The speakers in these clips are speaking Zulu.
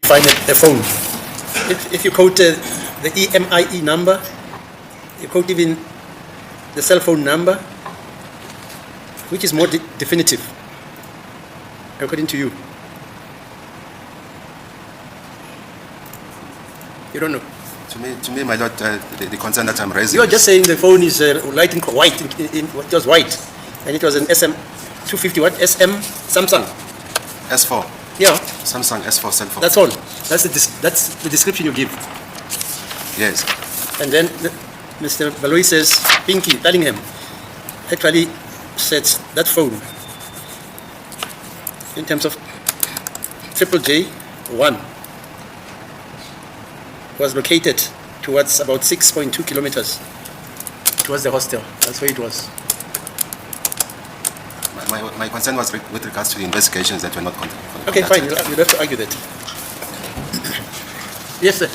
find a phone. If you quote the EMIE number, you quote even the cell phone number, which is more definitive, according to you? You don't know. To me, my lord, the concern that I'm raising. You are just saying the phone is light in white. It was white, and it was an SM250. What SM Samsung? S4. Yeah. Samsung S4 cell phone. That's all. That's the description you give. Yes. And then Mr. Baloyi says Pinky Bellingham actually said that phone in terms of J1 was located towards about 6.2 kilometers towards the hostel. That's where it was. My concern was with regards to the investigations that were not conducted. Okay, fine. You'll have to argue that. Yes, sir.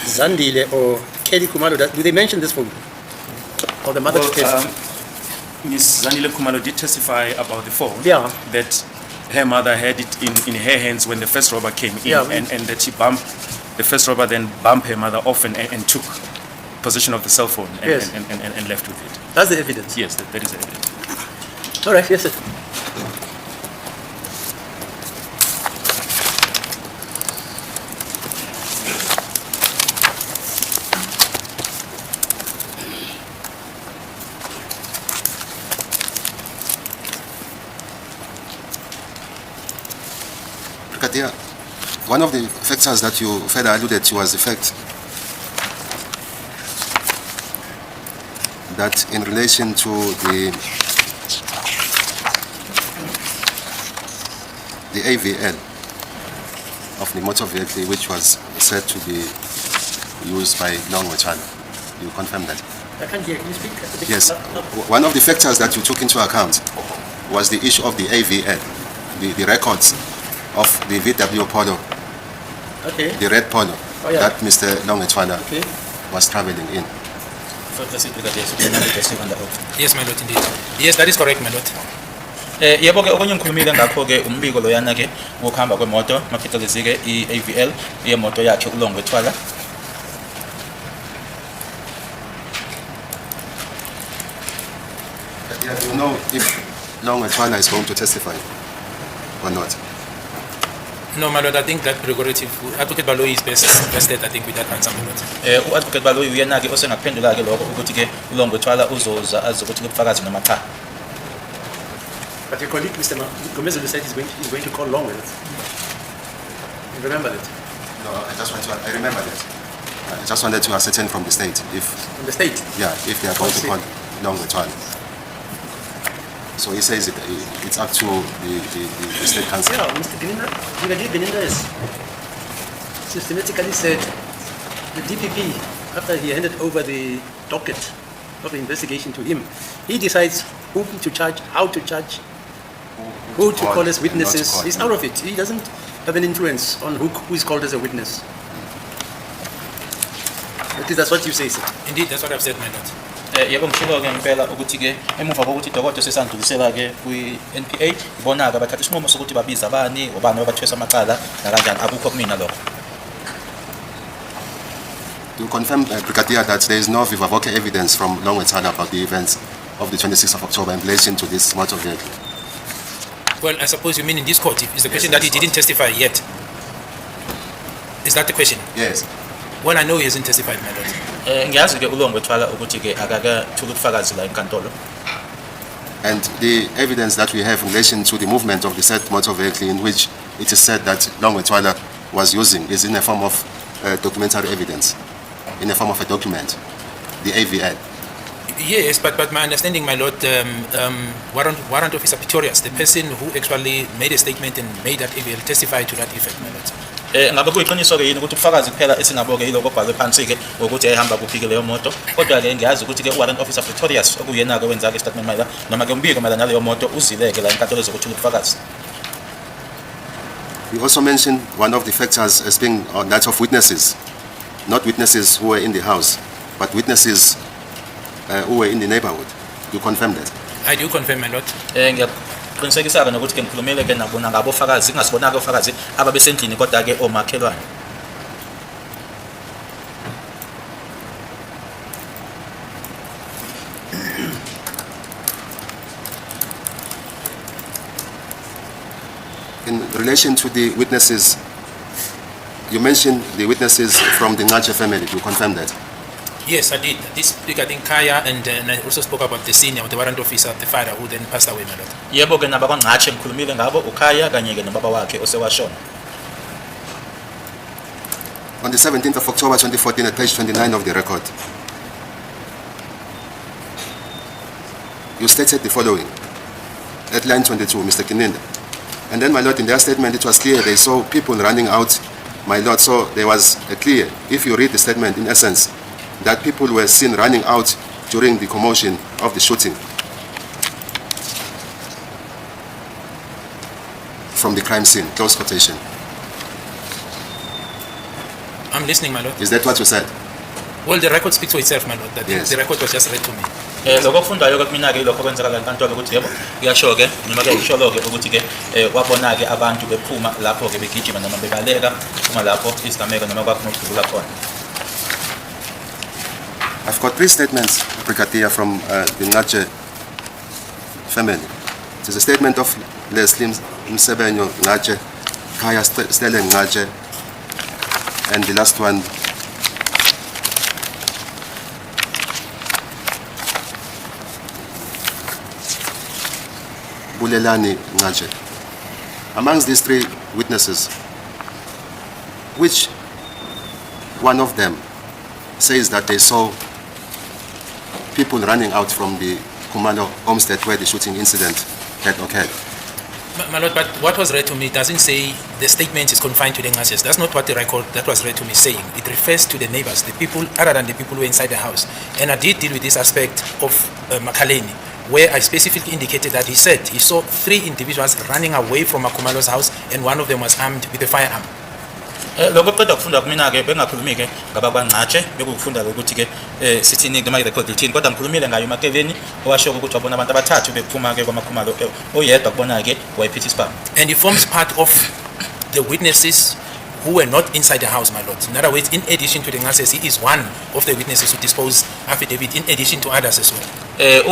Zandile or Kelly Khumalo, do they mention this phone? Or the mother? Ms. Zandile Khumalo did testify about the phone. Yeah. That her mother had it in her hands when the first robber came in, Yeah. and that she bumped, the first robber then bumped her mother off and took possession of the cell phone and, Yes. and left with it. That's the evidence. Yes, that is the evidence. All right, yes, sir. Brigadier, one of the factors that you further alluded to was the fact that in relation to the AVL of the motor vehicle, which was said to be used by Nongwechana. You confirm that? I can't hear. Can you speak? Yes. One of the factors that you took into account was the issue of the AVL, the records of the VW Polo, Okay. the red Polo, Oh, yeah. that Mr. Nongwechana Okay. was traveling in. Yes, my lord, indeed. Yes, that is correct, my lord. Yebo ke okunye ngikhulumile ngakho ke umbiko loyana ke ukuhamba kwemoto maphethelezi ke iAVL yemoto yakhe uLongwethwala. Do you know if Nongwechana is going to testify or not? No, my lord, I think that prerogative, Advocate Baloyi is best vested, I think, with that answer, my lord. U-Advocate Baloyi uyena ke osengaphendula ke lokho ukuthi ke uLongwethwala uzoza azokuthi ubufakazi noma cha. But your colleague, Mr. Gomezulu, said he's going to call Longweth. You remember that? No, I remember that. I just wanted to ascertain from the state if... From the state? Yeah, if they are going to call Nongwethwala. So he says it's up to the state council. Yeah, Mr. Ugininda has systematically said the DPP, after he handed over the docket of the investigation to him, he decides whom to charge, how to charge, who to call as witnesses. He's out of it. He doesn't have an influence on who is called as a witness. At least that's what you say, sir. Indeed, that's what I've said, my lord. Yebo ngishilo ke impela ukuthi ke emuva kokuthi iDokotela sesandlulisela ke kwi-NPA ibona ke bathatha isinqumo sokuthi babiza abani obani abathwesa amacala nakanjani akukho kumina lokho. To confirm, Brigadier, that there is no viva voce evidence from Nongwethwala about the events of the 26th of October in relation to this motor vehicle. Well, I suppose you mean in this court. Is the question that he didn't testify yet? Is that the question? Yes. Well, I know he hasn't testified, my lord. Ngiyazi ke uLongwethwala ukuthi ke akakathola ubufakazi la enkantolo. And the evidence that we have in relation to the movement of the said motor vehicle in which it is said that Longwetwala was using is in a form of documentary evidence, in the form of a document, the AVL. Yes, but my understanding, my lord, warrant officer Pretorius, the person who actually made a statement and made that AVL testify to that effect, my lord. Ngabe kuyiqiniso-ke yini ukuthi ubufakazi kuphela esingaboke yiloko obhalwe phansi-ke ukuthi ehamba kuphi-ke leyo moto, kodwa-ke ngiyazi ukuthi-ke warrant officer Pretorius okuyena-ke wenza-ke statement mayelana noma-ke umbiko mayelana naleyo moto uzile-ke la enkantolo ezokuthula ubufakazi. We also mentioned one of the factors as being that of witnesses, not witnesses who were in the house, but witnesses who were in the neighborhood. You confirm that? I do confirm, my lord. Ngiyaqinisekisa-ke nokuthi-ke ngikhulumile-ke nabona ngabofakazi, ngingasibona-ke ofakazi ababesendlini kodwa-ke omakhelwane. In relation to the witnesses, you mentioned the witnesses from the Ngache family. You confirm that? Yes, I did. This I think Kaya and I also spoke about the senior, the warrant officer, the father who then passed away, my lord. Yebo-ke nabakwaNgache ngikhulumile ngabo, uKhaya kanye-ke nobaba wakhe osewashona. On the 17th of October 2014, at page 29 of the record, you stated the following, at line 22, Mr. UGininda. And then, my lord, in their statement, it was clear they saw people running out, my lord, so there was a clear, if you read the statement in essence, that people were seen running out during the commotion of the shooting from the crime scene, close quotation. I'm listening, my lord. Is that what you said? Well, the record speaks for itself, my lord. That Yes. The record was just read to me. Lokho kufundayo-ke kumina-ke yilokho kwenzakala enkantolo ukuthi yebo kuyasho-ke noma-ke isholo-ke ukuthi-ke wabona-ke abantu bephuma lapho-ke begijima noma bebaleka uma lapho izigameko noma kwakunokudlula khona. I've got three statements, Brigadier, from the Ngache family. It is a statement of Leslie Msebenyo Ngache, Kaya Stellen Ngache, and the last one, Bulelani Ngache. Amongst these three witnesses, which one of them says that they saw people running out from the Khumalo homestead where the shooting incident had occurred? My lord, but what was read to me doesn't say the statement is confined to the Ngaches. That's not what the record that was read to me saying. It refers to the neighbors, the people other than the people who were inside the house. And I did deal with this aspect of Makaleni, where I specifically indicated that he said he saw three individuals running away from Khumalo's house and one of them was armed with a firearm. Lokho qeda ukufunda kumina-ke bengakhulumi-ke ngabakwaNgache bekufunda ukuthi-ke sithini noma irecord lithini kodwa ngikhulumile ngayo uMakeleni owasho ukuthi wabona abantu abathathu bephuma-ke kwamakhumalo oyedwa kubona-ke wayiphethe isibhamu. And he forms part of the witnesses who were not inside the house, my lord. In other words, in addition to the Ngaches, he is one of the witnesses who disposed affidavit in addition to others as well.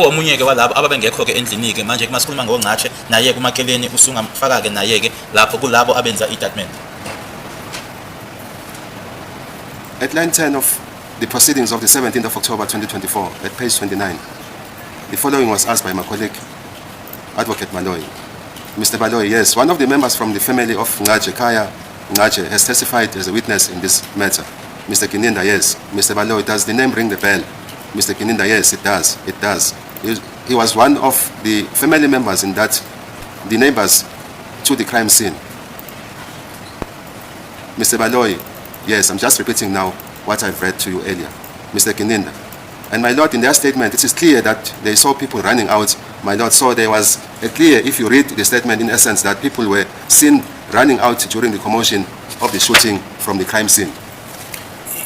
Omunye-ke walabo ababengekho-ke endlini-ke manje kumasikhuluma ngoNgache naye kuMakeleni usungamfaka-ke naye-ke lapho kulabo abenza i-statement. At line 10 of the proceedings of the 17th of October 2024, at page 29, the following was asked by my colleague, Advocate Maloi. Mr. Maloi, yes, one of the members from the family of Ngache, Kaya Ngache, has testified as a witness in this matter. Mr. UGininda, yes. Mr. Maloi, does the name ring the bell? Mr. UGininda, yes, it does. It does. He was one of the family members in that, the neighbors to the crime scene. Mr. Maloi, yes, I'm just repeating now what I've read to you earlier. Mr. UGininda. And my lord, in their statement, it is clear that they saw people running out, my lord, so there was a clear, if you read the statement in essence, that people were seen running out during the commotion of the shooting from the crime scene.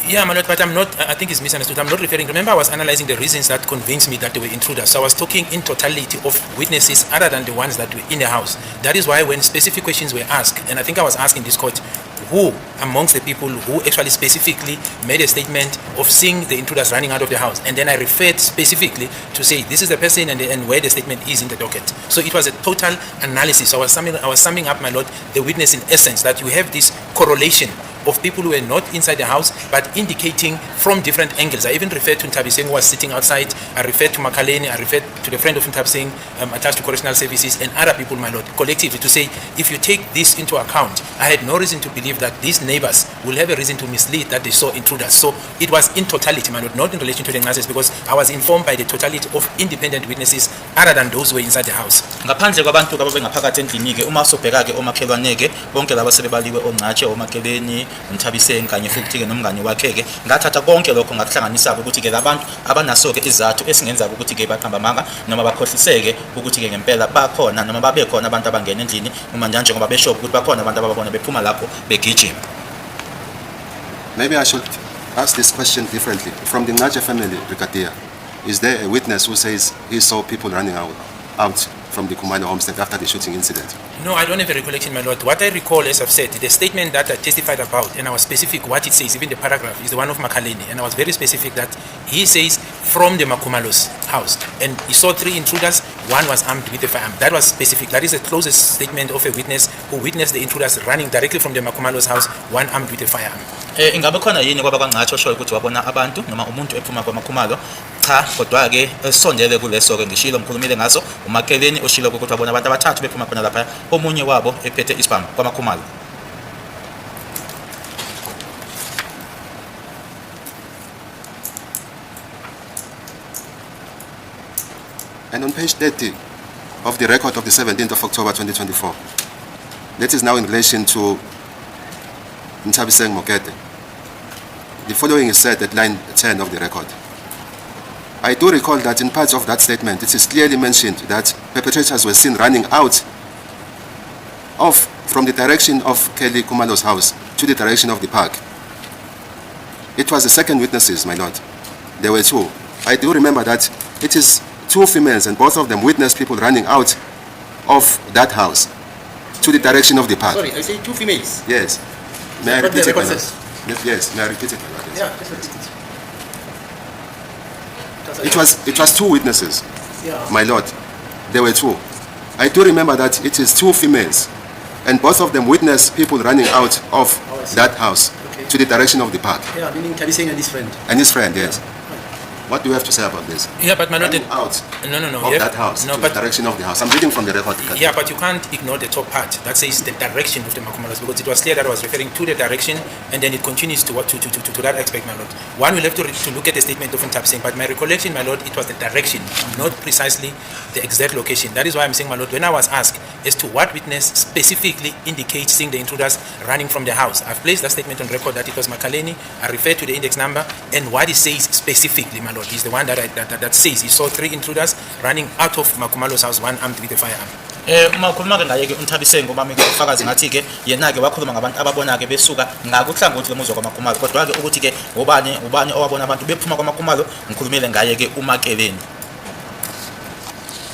Yeah, my lord, but I'm not, I think it's misunderstood. I'm not referring, remember I was analyzing the reasons that convinced me that they were intruders. So I was talking in totality of witnesses other than the ones that were in the house. That is why when specific questions were asked, and I think I was asking this court, who amongst the people who actually specifically made a statement of seeing the intruders running out of the house, and then I referred specifically to say this is the person and where the statement is in the docket. So it was a total analysis. I was summing up, my lord, the witness in essence, that you have this correlation of people who were not inside the house, but indicating from different angles. I even referred to Ntabiseng, who was sitting outside. I referred to Makaleni. I referred to the friend of Ntabiseng attached to correctional services, and other people, my lord, collectively, to say, if you take this into account, I had no reason to believe that these neighbors will have a reason to mislead that they saw intruders. So it was in totality, my lord, not in relation to the Ngazes, because I was informed by the totality of independent witnesses other than those who were inside the house. Ngaphandle kwabantu ababengaphakathi endlini ke uma sobheka ke omakhelwane ke bonke laba sebebaliwe oNgcatshe oMakeleni uNthabiseng kanye futhi ke nomngane wakhe ke ngathatha konke lokho ngakuhlanganisa ukuthi ke labantu abanaso ke izathu esingenza ukuthi ke baqamba amanga noma bakhohliseke ukuthi ke ngempela bakhona noma babe khona abantu abangena endlini uma njalo njengoba besho ukuthi bakhona abantu ababona bephuma lapho begijima. Maybe I should ask this question differently. From the Ngcatshe family, Brigadier, is there a witness who says he saw people running out from the Khumalo homestead after the shooting incident? No, I don't have a recollection, my lord. What I recall, as I've said, the statement that I testified about, and I was specific what it says, even the paragraph, is the one of Makaleni, and I was very specific that he says from the Makumalo's house, and he saw 3 intruders, one was armed with a firearm. That was specific. That is the closest statement of a witness who witnessed the intruders running directly from the Makumalo's house, one armed with a firearm. Ingabe khona yini kwabakwangcatshe oshoyo ukuthi wabona abantu noma umuntu ephuma kwaMakhumalo? Cha, kodwa ke esondele kuleso ke ngishilo mkhulumile ngaso uMakeleni oshilo ukuthi wabona abantu abathathu bephuma khona lapha omunye wabo ephethe isibhamu kwaMakhumalo. And on page 30 of the record of the 17th of October 2024, that is now in relation to Ntabiseng Mokete. The following is said at line 10 of the record. I do recall that in parts of that statement, it is clearly mentioned that perpetrators were seen running out from the direction of Kelly Khumalo's house to the direction of the park. It was the second witnesses, my lord. There were 2. I do remember that it is 2 females, and both of them witnessed people running out of that house to the direction of the park. Sorry, I say 2 females. Yes. May I What the repeat it, my record lord? says. Yes, may I repeat it, my lord? Yes. Yeah, just repeat it. It was 2 witnesses, Yeah. my lord. There were 2. I do remember that it is 2 females, and both of them witnessed people running out of that house to the direction of the park. Yeah, meaning Ntabiseng and his friend. And his friend, yes. What do you have to say about this? Yeah, but my lord, Running out no. of Yeah, that house no, to but the direction of the house. I'm reading from the record. yeah, but you can't ignore the top part that says the direction of the Makumalos, because it was clear that I was referring to the direction, and then it continues to that aspect, my lord. One will have to look at the statement of Ntabiseng, but my recollection, my lord, it was the direction, not precisely the exact location. That is why I'm saying, my lord, when I was asked as to what witness specifically indicates seeing the intruders running from the house, I've placed that statement on record that it was Makaleni. I referred to the index number, and what it says specifically, my lord, is the one that says he saw 3 intruders running out of Makumalo's house, one armed with a firearm. Uma ukhuluma ke ngaye ke uNthabiseng ngoba mike ufakazi ngathi ke yena ke wakhuluma ngabantu ababona ke besuka ngakuhlangothi lemuzwa kwaMakhumalo, kodwa ke ukuthi ke ubani owabona abantu bephuma kwaMakhumalo ngikhulumile ngaye ke uMakeleni.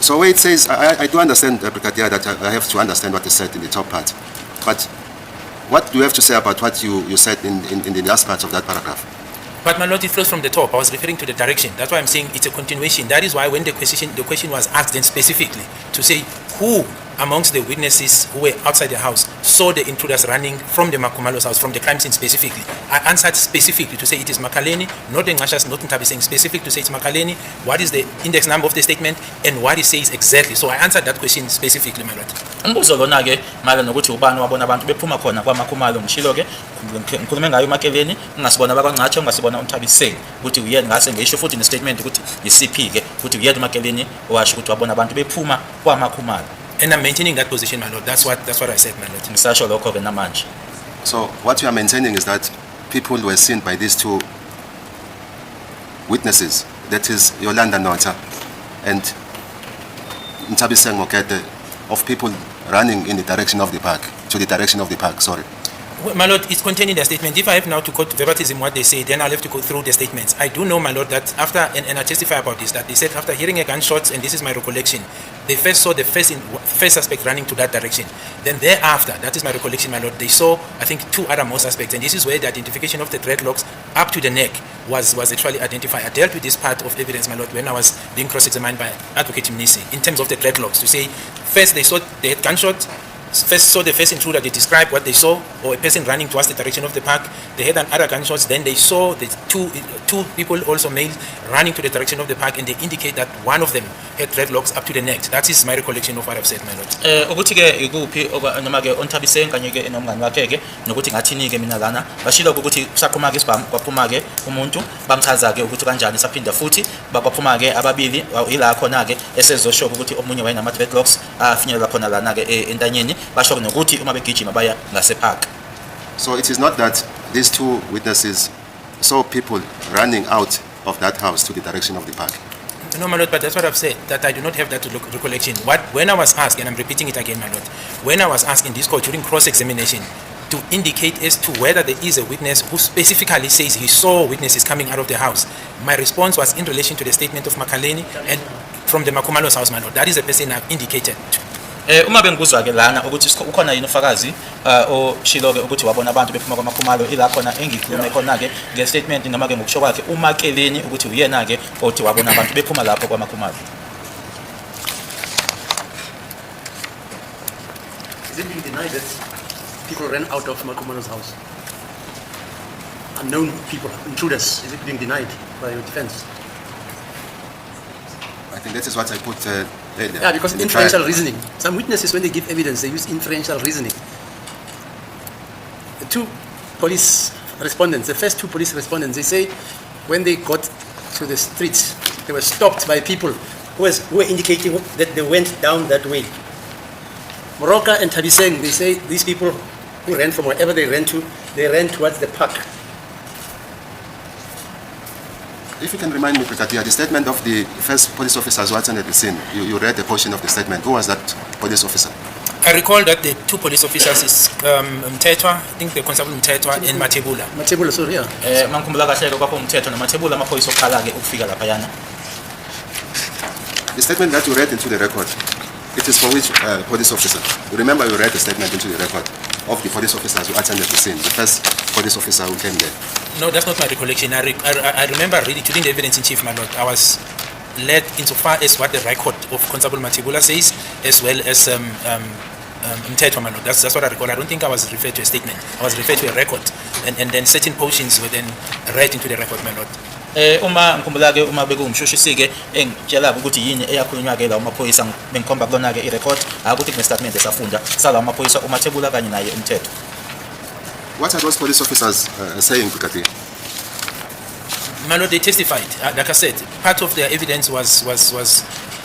So where it says, I do understand, Brigadier, that I have to understand what is said in the top part. But what do you have to say about what you said in the last part of that paragraph? But my lord, it flows from the top. I was referring to the direction. That's why I'm saying it's a continuation. That is why when the question was asked then specifically to say who amongst the witnesses who were outside the house saw the intruders running from the Makumalo's house, from the crime scene specifically. I answered specifically to say it is Makaleni, not the Ngashas, not Ntabiseng, specific to say it's Makaleni, what is the index number of the statement, and what it says exactly. So I answered that question specifically, my lord. Umbuzo lona ke mala nokuthi ubani wabona abantu bephuma khona kwaMakhumalo ngishilo ke ngikhulume ngayo uMakeleni, ungasibona bakwaNgcatshe, ungasibona uNthabiseng ukuthi uyena ngase ngisho futhi ne statement ukuthi isiphi ke ukuthi uyena uMakeleni owasho ukuthi wabona abantu bephuma kwaMakhumalo. And I'm maintaining that position, my lord. That's what I said, my lord. Ngisasho lokho ke namanje. So what you are maintaining is that people were seen by these 2 witnesses, that is Yolanda Nota and Ntabiseng Mokete, of people running in the direction of the park, to the direction of the park, sorry. Well, my lord, it's contained in the statement. If I have now to quote verbatim what they say, then I'll have to go through the statements. I do know, my lord, that after, and I testify about this, that they said after hearing a gunshot, and this is my recollection, they first saw the first suspect running to that direction. Then thereafter, that is my recollection, my lord, they saw, I think, 2 other more suspects, and this is where the identification of the dreadlocks up to the neck was actually identified. I dealt with this part of evidence, my lord, when I was being cross-examined by Advocate Mnisi, in terms of the dreadlocks, to say, first they saw the gunshot, first saw the first intruder, they described what they saw, or a person running towards the direction of the park. They heard another gunshots, then they saw the two people, also males, running to the direction of the park, and they indicate that one of them had dreadlocks up to the neck. That is my recollection of what I've said, my lord. Ukuthi ke ikuphi noma ke onthabiseng kanye ke nomngani wakhe ke nokuthi ngathini ke mina lana bashilo ukuthi saphuma ke isibhamu kwaphuma ke umuntu bamchaza ke ukuthi kanjani saphinda futhi bakwaphuma ke ababili ila khona ke esezosho ukuthi omunye wayenama dreadlocks afinyelela khona lana ke entanyeni basho nokuthi uma begijima baya ngase park. So it is not that these two witnesses saw people running out of that house to the direction of the park. No, my lord, but that's what I've said, that I do not have that recollection. When I was asked, and I'm repeating it again, my lord, when I was asked in this court during cross-examination to indicate as to whether there is a witness who specifically says he saw witnesses coming out of the house, my response was in relation to the statement of Makaleni and from the Khumalo's house, my lord. That is the person I've indicated to. Uma bengibuzwa ke lana ukuthi ukhona yini ufakazi oshilo ke ukuthi wabona abantu bephuma kwaMakhumalo ila khona engikhulume khona ke ngestatement noma ke ngokusho kwakhe uMakeleni ukuthi uyena ke othi wabona abantu bephuma lapho kwaMakhumalo. Is it being denied that people ran out of Khumalo's house? Unknown people, intruders. Is it being denied by your defense? I think that is what I put earlier. Yeah, because inferential reasoning. Some witnesses, when they give evidence, they use inferential reasoning. The two police respondents, the first two police respondents, they say when they got to the streets, they were stopped by people who were indicating that they went down that way. Moroka and Tabiseng, they say these people who ran from wherever they ran to, they ran towards the park. If you can remind me, Brigadier, the statement of the first police officer who attended the scene, you read a portion of the statement. Who was that police officer? I recall that the two police officers is Mtetwa, I think the constable Mtetwa and Matebula. Matebula, sorry, yeah. Mangikhumbula kahle kwapho uMthetho noMathebula amaphoyisa okhala ke ukufika lapha yana. The statement that you read into the record, it is for which police officer? You remember you read the statement into the record of the police officers who attended the scene, the first police officer who came there. No, that's not my recollection. I remember reading during the evidence in chief, my lord. I was led insofar as what the record of Constable Matebula says, as well as Mtetwa, my lord. That's what I recall. I don't think I was referred to a statement. I was referred to a record, and then certain portions were then read into the record, my lord. Uma ngikhumbula ke uma bekumshushisi ke engitshela ukuthi yini eyakhulunywa ke la amaphoyisa bengikhomba kulona ke irecord akuthi kune statement esafunda sala amaphoyisa uMathebula kanye naye uMthetho. What are those police officers saying, Brigadier? My lord, they testified. Like I said, part of their evidence was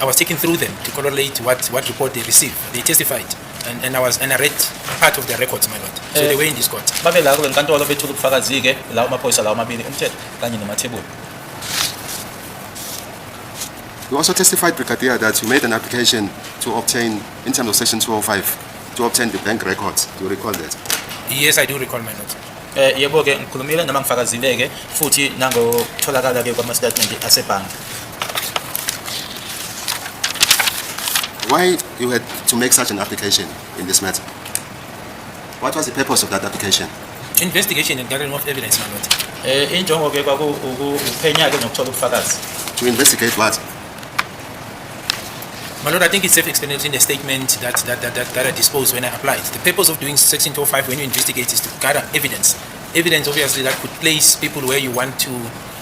I was taking through them to correlate what report they received. They testified, and I read part of their records, my lord. So they were in this court. Babe la kule nkantolo bethula ubufakazi ke la amaphoyisa la amabili uMthetho kanye noMathebula. You also testified, Brigadier, that you made an application to obtain, in terms of Section 205, to obtain the bank records. Do you recall that? Yes, I do recall, my lord. Yebo ke ngikhulumile noma ngifakazile ke futhi nango tholakala ke kwama statement asebhangi. Why you had to make such an application in this matter? What was the purpose of that application? Investigation and gathering of evidence, my lord. Injongo ke ukuphenya ke nokuthola ubufakazi. To investigate what? My lord, I think it's self-explanatory in the statement that I disposed when I applied. The purpose of doing Section 205 when you investigate is to gather evidence. Evidence, obviously, that could place people where you want to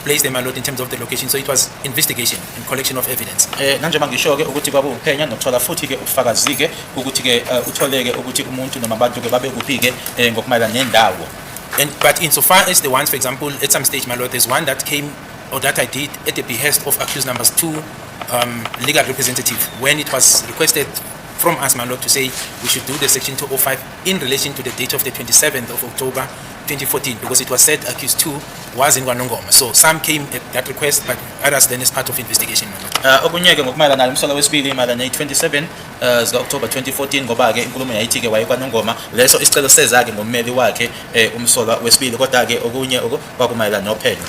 place them, my lord, in terms of the location. So it was investigation and collection of evidence. Nanjengoba ngisho ke ukuthi kwakuphenya nokuthola futhi ke ubufakazi ke ukuthi ke utholeke ukuthi umuntu noma abantu ke babe kuphi ke ngokumayelana nendawo. But insofar as the ones, for example, at some stage, my lord, there's one that came or that I did at the behest of accused numbers 2 legal representative when it was requested from us, my lord, to say we should do the Section 205 in relation to the date of the 27th of October 2014, because it was said accused 2 was in Kwanongoma. So some came at that request, but others then as part of investigation, my lord. Okunye ke ngokumayelana nomsolo wesibili mayelana ne-27 zika-October 2014 ngoba ke inkulumo yayithi ke wayekwanongoma leso isicelo seza ke ngommeli wakhe umsolo wesibili kodwa ke okunye kwakumayelana nophenyo.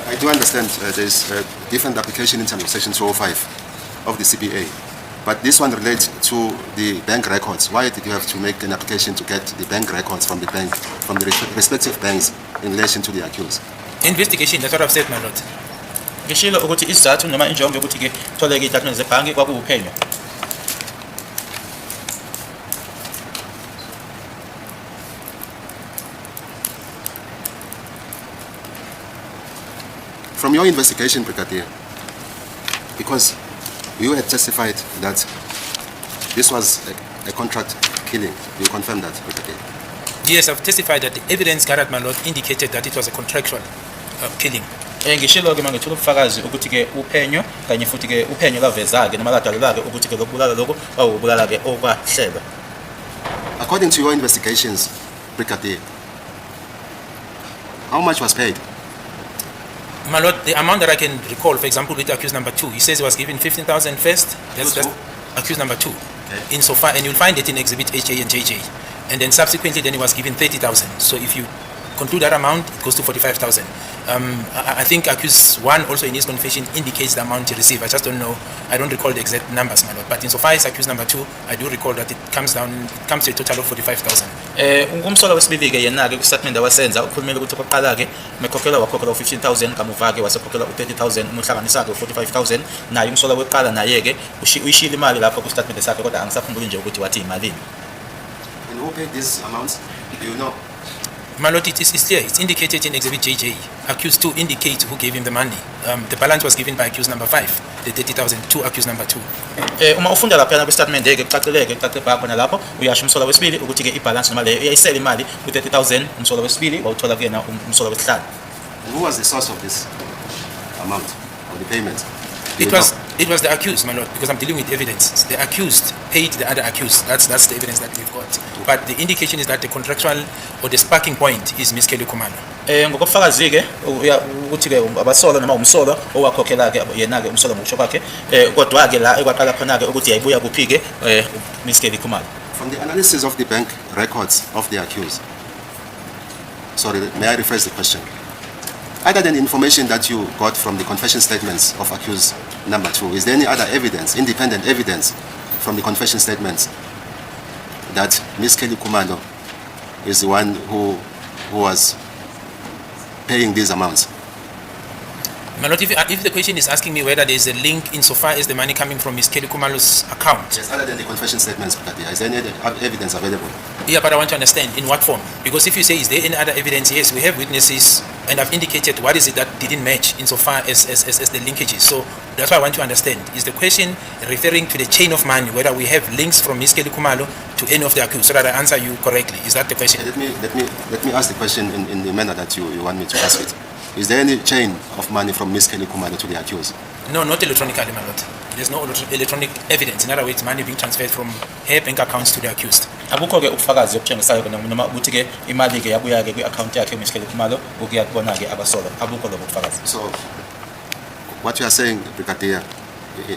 I do understand there's a different application in terms of Section 205 of the CPA, but this one relates to the bank records. Why did you have to make an application to get the bank records from the bank, from the respective banks in relation to the accused? Investigation, that's what I've said, my lord. Ngishilo ukuthi isizathu noma injongo yokuthi ke tholeke itatimende zebhanki kwakuwuphenyo. From your investigation, Brigadier, because you had testified that this was a contract killing, you confirm that, Brigadier? Yes, I've testified that the evidence gathered, my lord, indicated that it was a contractual killing. Ngishilo ke mangithola ubufakazi ukuthi ke uphenyo kanye futhi ke uphenyo laveza ke noma ladalula ke ukuthi ke lokubulala lokho bawubulala ke okwahlelwa. According to your investigations, Brigadier, how much was paid? My lord, the amount that I can recall, for example, with accused number 2, he says he was given 15,000 first. That's accused number 2. Okay. Insofar, and you'll find it in Exhibit HA and JJ. And then subsequently, then he was given 30,000. So if you conclude that amount, it goes to 45,000. I think accused 1 also in his confession indicates the amount he received. I just don't know. I don't recall the exact numbers, my lord. But insofar as accused number 2, I do recall that it comes to a total of 45,000. Umsolo wesibili ke yena ke kustatement wasenza ukhulumela ukuthi oqala ke mekhokhela wakhokhela u15,000 kamuva ke wasekhokhela u30,000 umuhlanganisa ke u45,000 naye umsolo weqala naye ke uyishila imali lapho kustatement sakhe kodwa angisakhumbuli nje ukuthi wathi imali. And who paid these amounts? Do you know? My lord, it is clear. It's indicated in Exhibit JJ. Accused 2 indicates who gave him the money. The balance was given by accused number 5, the 30,000 to accused number 2. Uma ufunda lapha kwistatement ke kucacileke kucace khona lapho uyasho umsolo wesibili ukuthi ke ibalance noma leyo iyayisela imali u30,000 umsolo wesibili wawuthola kuyena umsolo wesihlanu. Who was the source of this amount or the payment? It was the accused, my lord, because I'm dealing with evidence. The accused paid the other accused. That's the evidence that we've got. But the indication is that the contractual or the sparking point is Miss Kelly Khumalo. Ngokufakazi ke ukuthi ke abasolo noma umsolo owakhokhela ke yena ke umsolo ngokusho kwakhe kodwa ke la ekwaqala khona ke ukuthi yayibuya kuphi ke Miss Kelly Khumalo. From the analysis of the bank records of the accused. Sorry, may I rephrase the question? Other than information that you got from the confession statements of accused number 2, is there any other evidence, independent evidence from the confession statements that Miss Kelly Khumalo is the one who was paying these amounts? My lord, if the question is asking me whether there is a link insofar as the money coming from Miss Kelly Khumalo's account. Yes, other than the confession statements, is there any other evidence available? Yeah, but I want to understand in what form. Because if you say, is there any other evidence? Yes, we have witnesses, and I've indicated what is it that didn't match insofar as the linkages. So that's why I want to understand. Is the question referring to the chain of money, whether we have links from Miss Kelly Khumalo to any of the accused, so that I answer you correctly? Is that the question? Let me ask the question in the manner that you want me to ask it. Is there any chain of money from Miss Kelly Khumalo to the accused? No, not electronically, my lord. There's no electronic evidence. In other words, money being transferred from her bank accounts to the accused. Abukho ke ubufakazi obutshengisayo noma ukuthi ke imali ke yabuya ke kwi-account yakhe Miss Kelly Khumalo ukuya kubona ke abasolo. Abukho lobo bufakazi. So what you are saying, Brigadier,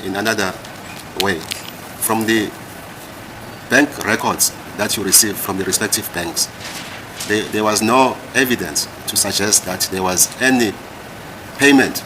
in another way, from the bank records that you received from the respective banks, there was no evidence to suggest that there was any payment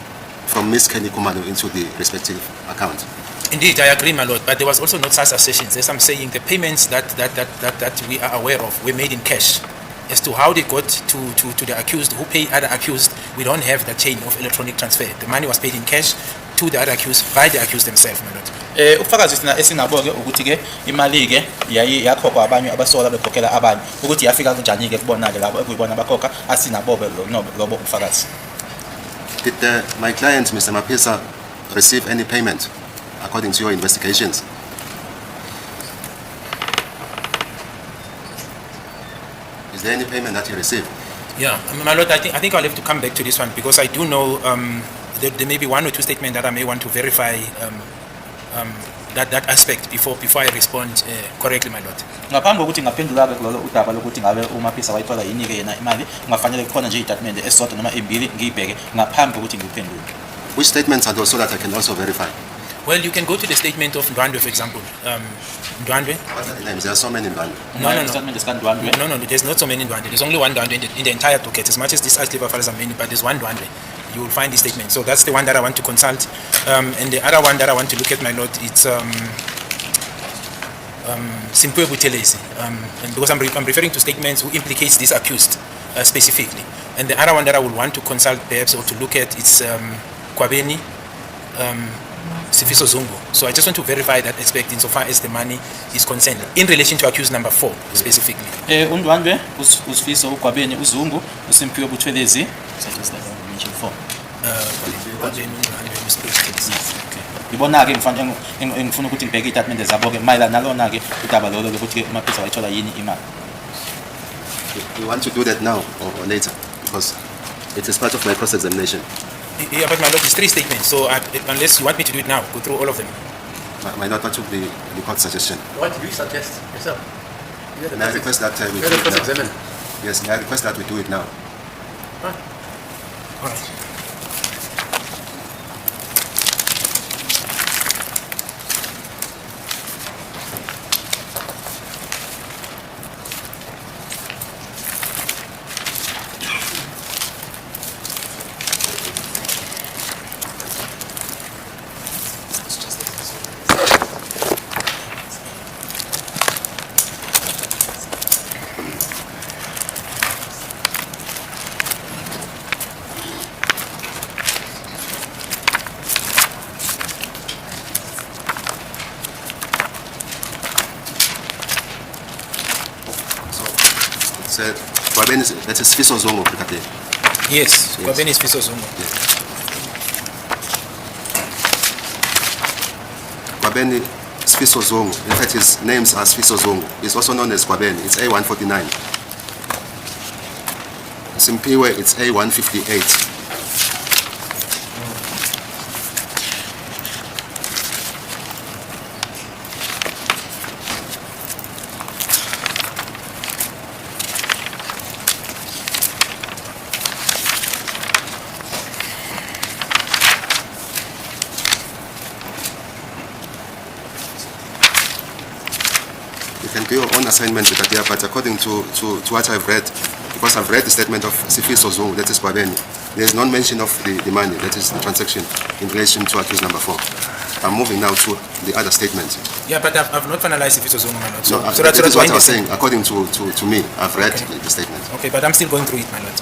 from Miss Kelly Khumalo into the respective account. Indeed, I agree, my lord, but there was also no such assertions. As I'm saying, the payments that we are aware of were made in cash. As to how they got to the accused, who paid other accused, we don't have the chain of electronic transfer. The money was paid in cash to the other accused by the accused themselves, my lord. Ubufakazi esinabo ke ukuthi ke imali ke yakhokhwa abanye abasola bekhokhela abanye ukuthi yafika kanjani ke kubona ke labo ekuyibona bakhokha asinabo lobo ubufakazi. Did my client, Mr. Mapisa, receive any payment according to your investigations? Is there any payment that you received? Yeah, my lord, I think I'll have to come back to this one because I do know there may be 1 or 2 statements that I may want to verify that aspect before I respond correctly, my lord. Ngaphambi kokuthi ngaphendula ke kulolu udaba lokuthi ngabe uMapisa wayithola yini ke yena imali ngafanele kukhona nje istatement esodwa noma embili ngiyibheke ngaphambi kokuthi ngiphendule. Which statements are those so that I can also verify? Well, you can go to the statement of Ndwandwe, for example. Ndwandwe. What are the names? There are so many Ndwandwe. No, there's not so many Ndwandwe. There's only one Ndwandwe in the entire docket. As much as these Asliva files are many, but there's one Ndwandwe. You will find the statement. So that's the one that I want to consult. And the other one that I want to look at, my lord, it's Simpwe Butelezi. Because I'm referring to statements who implicates this accused specifically. And the other one that I would want to consult perhaps or to look at, it's Kwabeni Sifiso Zungu. So I just want to verify that aspect insofar as the money is concerned in relation to accused number 4 specifically. Undwandwe, Usifiso, Kwabeni, Uzungu, Usimpiwe Butelezi. Such as that I mentioned before. Ibona-ke ngifuna ukuthi ngibheke iy'tatimende zabo-ke mayelana nalona-ke udaba lolo lokuthi-ke uMapisa wayithola yini imali. You want to do that now or later? Because it is part of my cross-examination. Yeah, but my lord, it's 3 statements. So unless you want me to do it now, go through all of them. My lord, what would be the court suggestion? What do you suggest yourself? May I request that we do You're the it now? cross-examiner. Yes, may I request that we do it now? Fine. All right. That is Fiso Zongo, Pekate. Yes, Kwabeni is Fiso Zungu. Kwabeni Sfiso Zongo. In fact, his names are Sfiso Zongo. He's also known as Kwabeni. It's A149. Simpiwe, it's A158. Do your own assignment with that, but according to what I've read, because I've read the statement of Sifiso Zungu, that is Babeni, there is no mention of the money, that is the transaction in relation to accused number 4. I'm moving now to the other statement. Yeah, but I've not finalized Fiso Zungu, my lord. So that is what I was saying. According to me, I've read the statement. Okay, but I'm still going through it, my lord.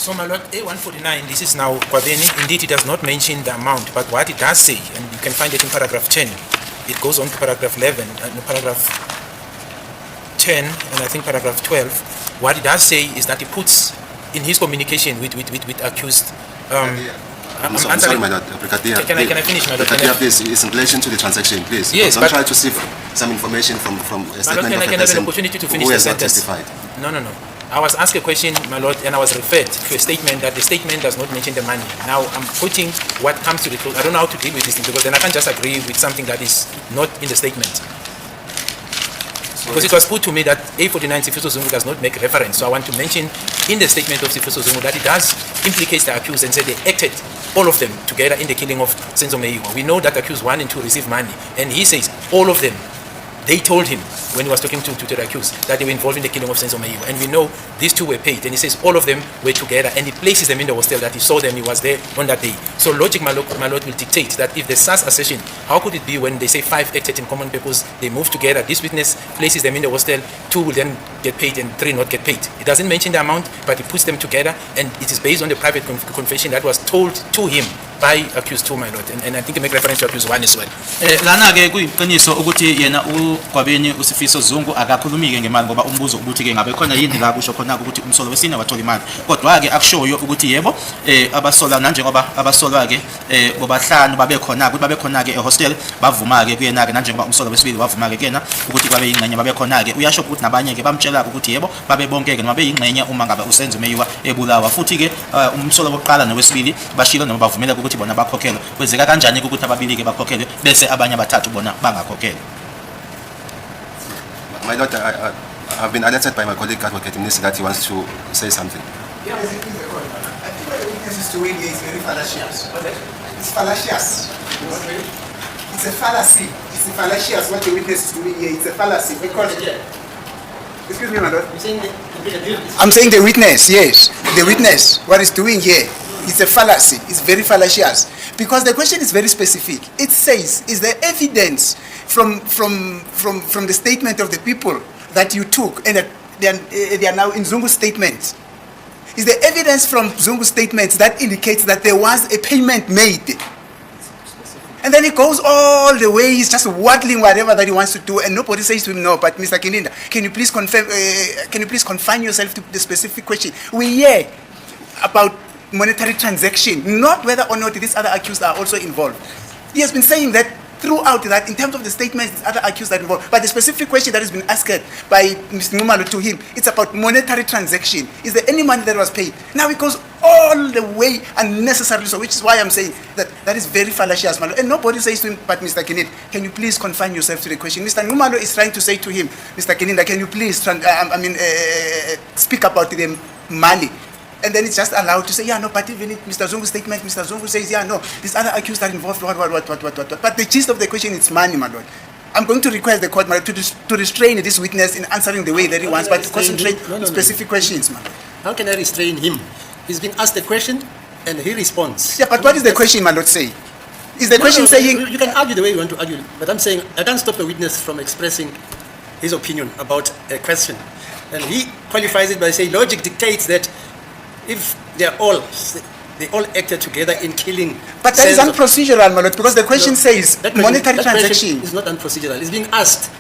So my lord, A149, this is now Kwabeni. Indeed, it does not mention the amount, but what it does say, and you can find it in paragraph 10, it goes on to paragraph 11, paragraph 10, and I think paragraph 12. What it does say is that it puts in his communication with accused. I'm sorry, my lord. Can I finish, my lord? Please, it's in relation to the transaction, please. Yes, don't try to sift some information from a statement of a can I have person an opportunity to finish who the has not sentence? testified. No. I was asked a question, my lord, and I was referred to a statement that the statement does not mention the money. Now, I'm putting what comes to the close. I don't know how to deal with this thing, because then I can't just agree with something that is not in the statement. Because it was put to me that A49 Sifiso Zungu does not make reference. So I want to mention in the statement of Sifiso Zungu that it does implicate the accused and say they acted, all of them, together in the killing of UMeyiwa. We know that accused 1 and 2 received money. And he says all of them, they told him when he was talking to the accused that they were involved in the killing of UMeyiwa. And we know these 2 were paid. And he says all of them were together, and he places them in the hostel that he saw them, he was there on that day. So logic, my lord, will dictate that if the SAS assertion, how could it be when they say 5 acted in common purpose, they move together, this witness places them in the hostel, 2 will then get paid and 3 not get paid. It doesn't mention the amount, but it puts them together, and it is based on the private confession that was told to him by accused 2, my lord. And I think I make reference to accused 1 as well. Lana ke kuyiqiniso ukuthi yena uGwabeni uSifiso Zungu akakhulumike ngemali ngoba umbuzo ukuthi ke ngabe khona yini la kusho khona ukuthi umsolo wesine wathola imali. Kodwa ke akushoyo ukuthi yebo abasola nanjengoba abasolwa ke bobahlanu babe khona ke ehostel bavuma ke kuyena ke nanjengoba umsolo wesibili wavuma ke kuyena ukuthi babe ingxenye babe khona ke uyasho ukuthi nabanye ke bamtshela ukuthi yebo babe bonke ke noma beyingxenye uma ngabe uMeyiwa ebulawa. Futhi ke umsolo wokuqala nowesibili bashilo noma bavumela ukuthi bona bakhokhelwe. Kwenzeka kanjani ukuthi ababili ke bakhokhelwe bese abanye abathathu bona bangakhokhelwe? My lord, I've been alerted by my colleague Advocate Implicating that he wants to say something. Yeah, I think the witnesses to win here is very fallacious. It's fallacious. It's a fallacy. It's a fallacious what the witness is doing here. It's a fallacy because. Excuse me, my lord. I'm saying the witness, yes. The witness, what is doing here, it's a fallacy. It's very fallacious. Because the question is very specific. It says, is there evidence from the statement of the people that you took and that they are now in Zungu's statements? Is there evidence from Zungu's statements that indicates that there was a payment made? And then he goes all the way, he's just waddling whatever that he wants to do, and nobody says to him, no, but Mr. uGininda, can you please confine yourself to the specific question? We hear about monetary transaction, not whether or not these other accused are also involved. He has been saying that throughout that, in terms of the statements, other accused are involved. But the specific question that has been asked by Mr. Khumalo to him, it's about monetary transaction. Is there any money that was paid? Now it goes all the way unnecessarily, so which is why I'm saying that is very fallacious. And nobody says to him, but Mr. uGininda, can you please confine yourself to the question? Mr. Khumalo is trying to say to him, Mr. uGininda, can you please speak about the money? And then it's just allowed to say, yeah, no, but even in Mr. Zungu's statement, Mr. Zungu says, yeah, no, these other accused are involved, what. But the gist of the question is money, my lord. I'm going to request the court, my lord, to restrain this witness in answering the way that he wants, but to concentrate on specific questions, my lord. How can I restrain him? He's been asked a question and he responds. Yeah, but what is the question, my lord, say? Is the question saying... You can argue the way you want to argue, but I'm saying I can't stop the witness from expressing his opinion about a question. And he qualifies it by saying logic dictates that if they all acted together in killing. But that is unprocedural, my lord, because the question says monetary transaction. It's not unprocedural. It's being asked.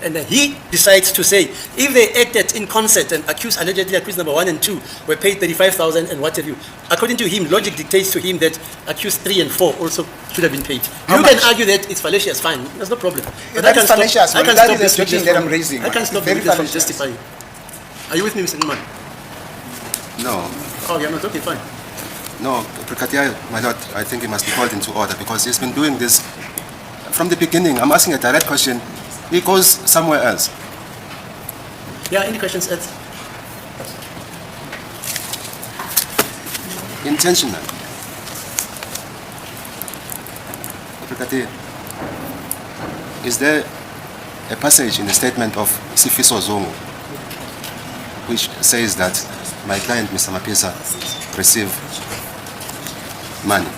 And then he decides to say, if they acted in concert and allegedly accused number 1 and 2 were paid 35,000 and what have you. According to him, logic dictates to him that accused 3 and 4 also should have been paid. You can argue that it's fallacious, fine, there's no problem. But that is fallacious. I can't stop this witness that I'm raising. I can't stop the witness from testifying. Are you with me, Mr. Khumalo? No. Oh, you're not? Okay, fine. No, Brigadier, my lord, I think he must be called into order because he's been doing this from the beginning. I'm asking a direct question. He goes somewhere else. Yeah, any questions, Ed? Intentional. Brigadier, is there a passage in the statement of Sifiso Zungu which says that my client, Mr. Mapisa, received money?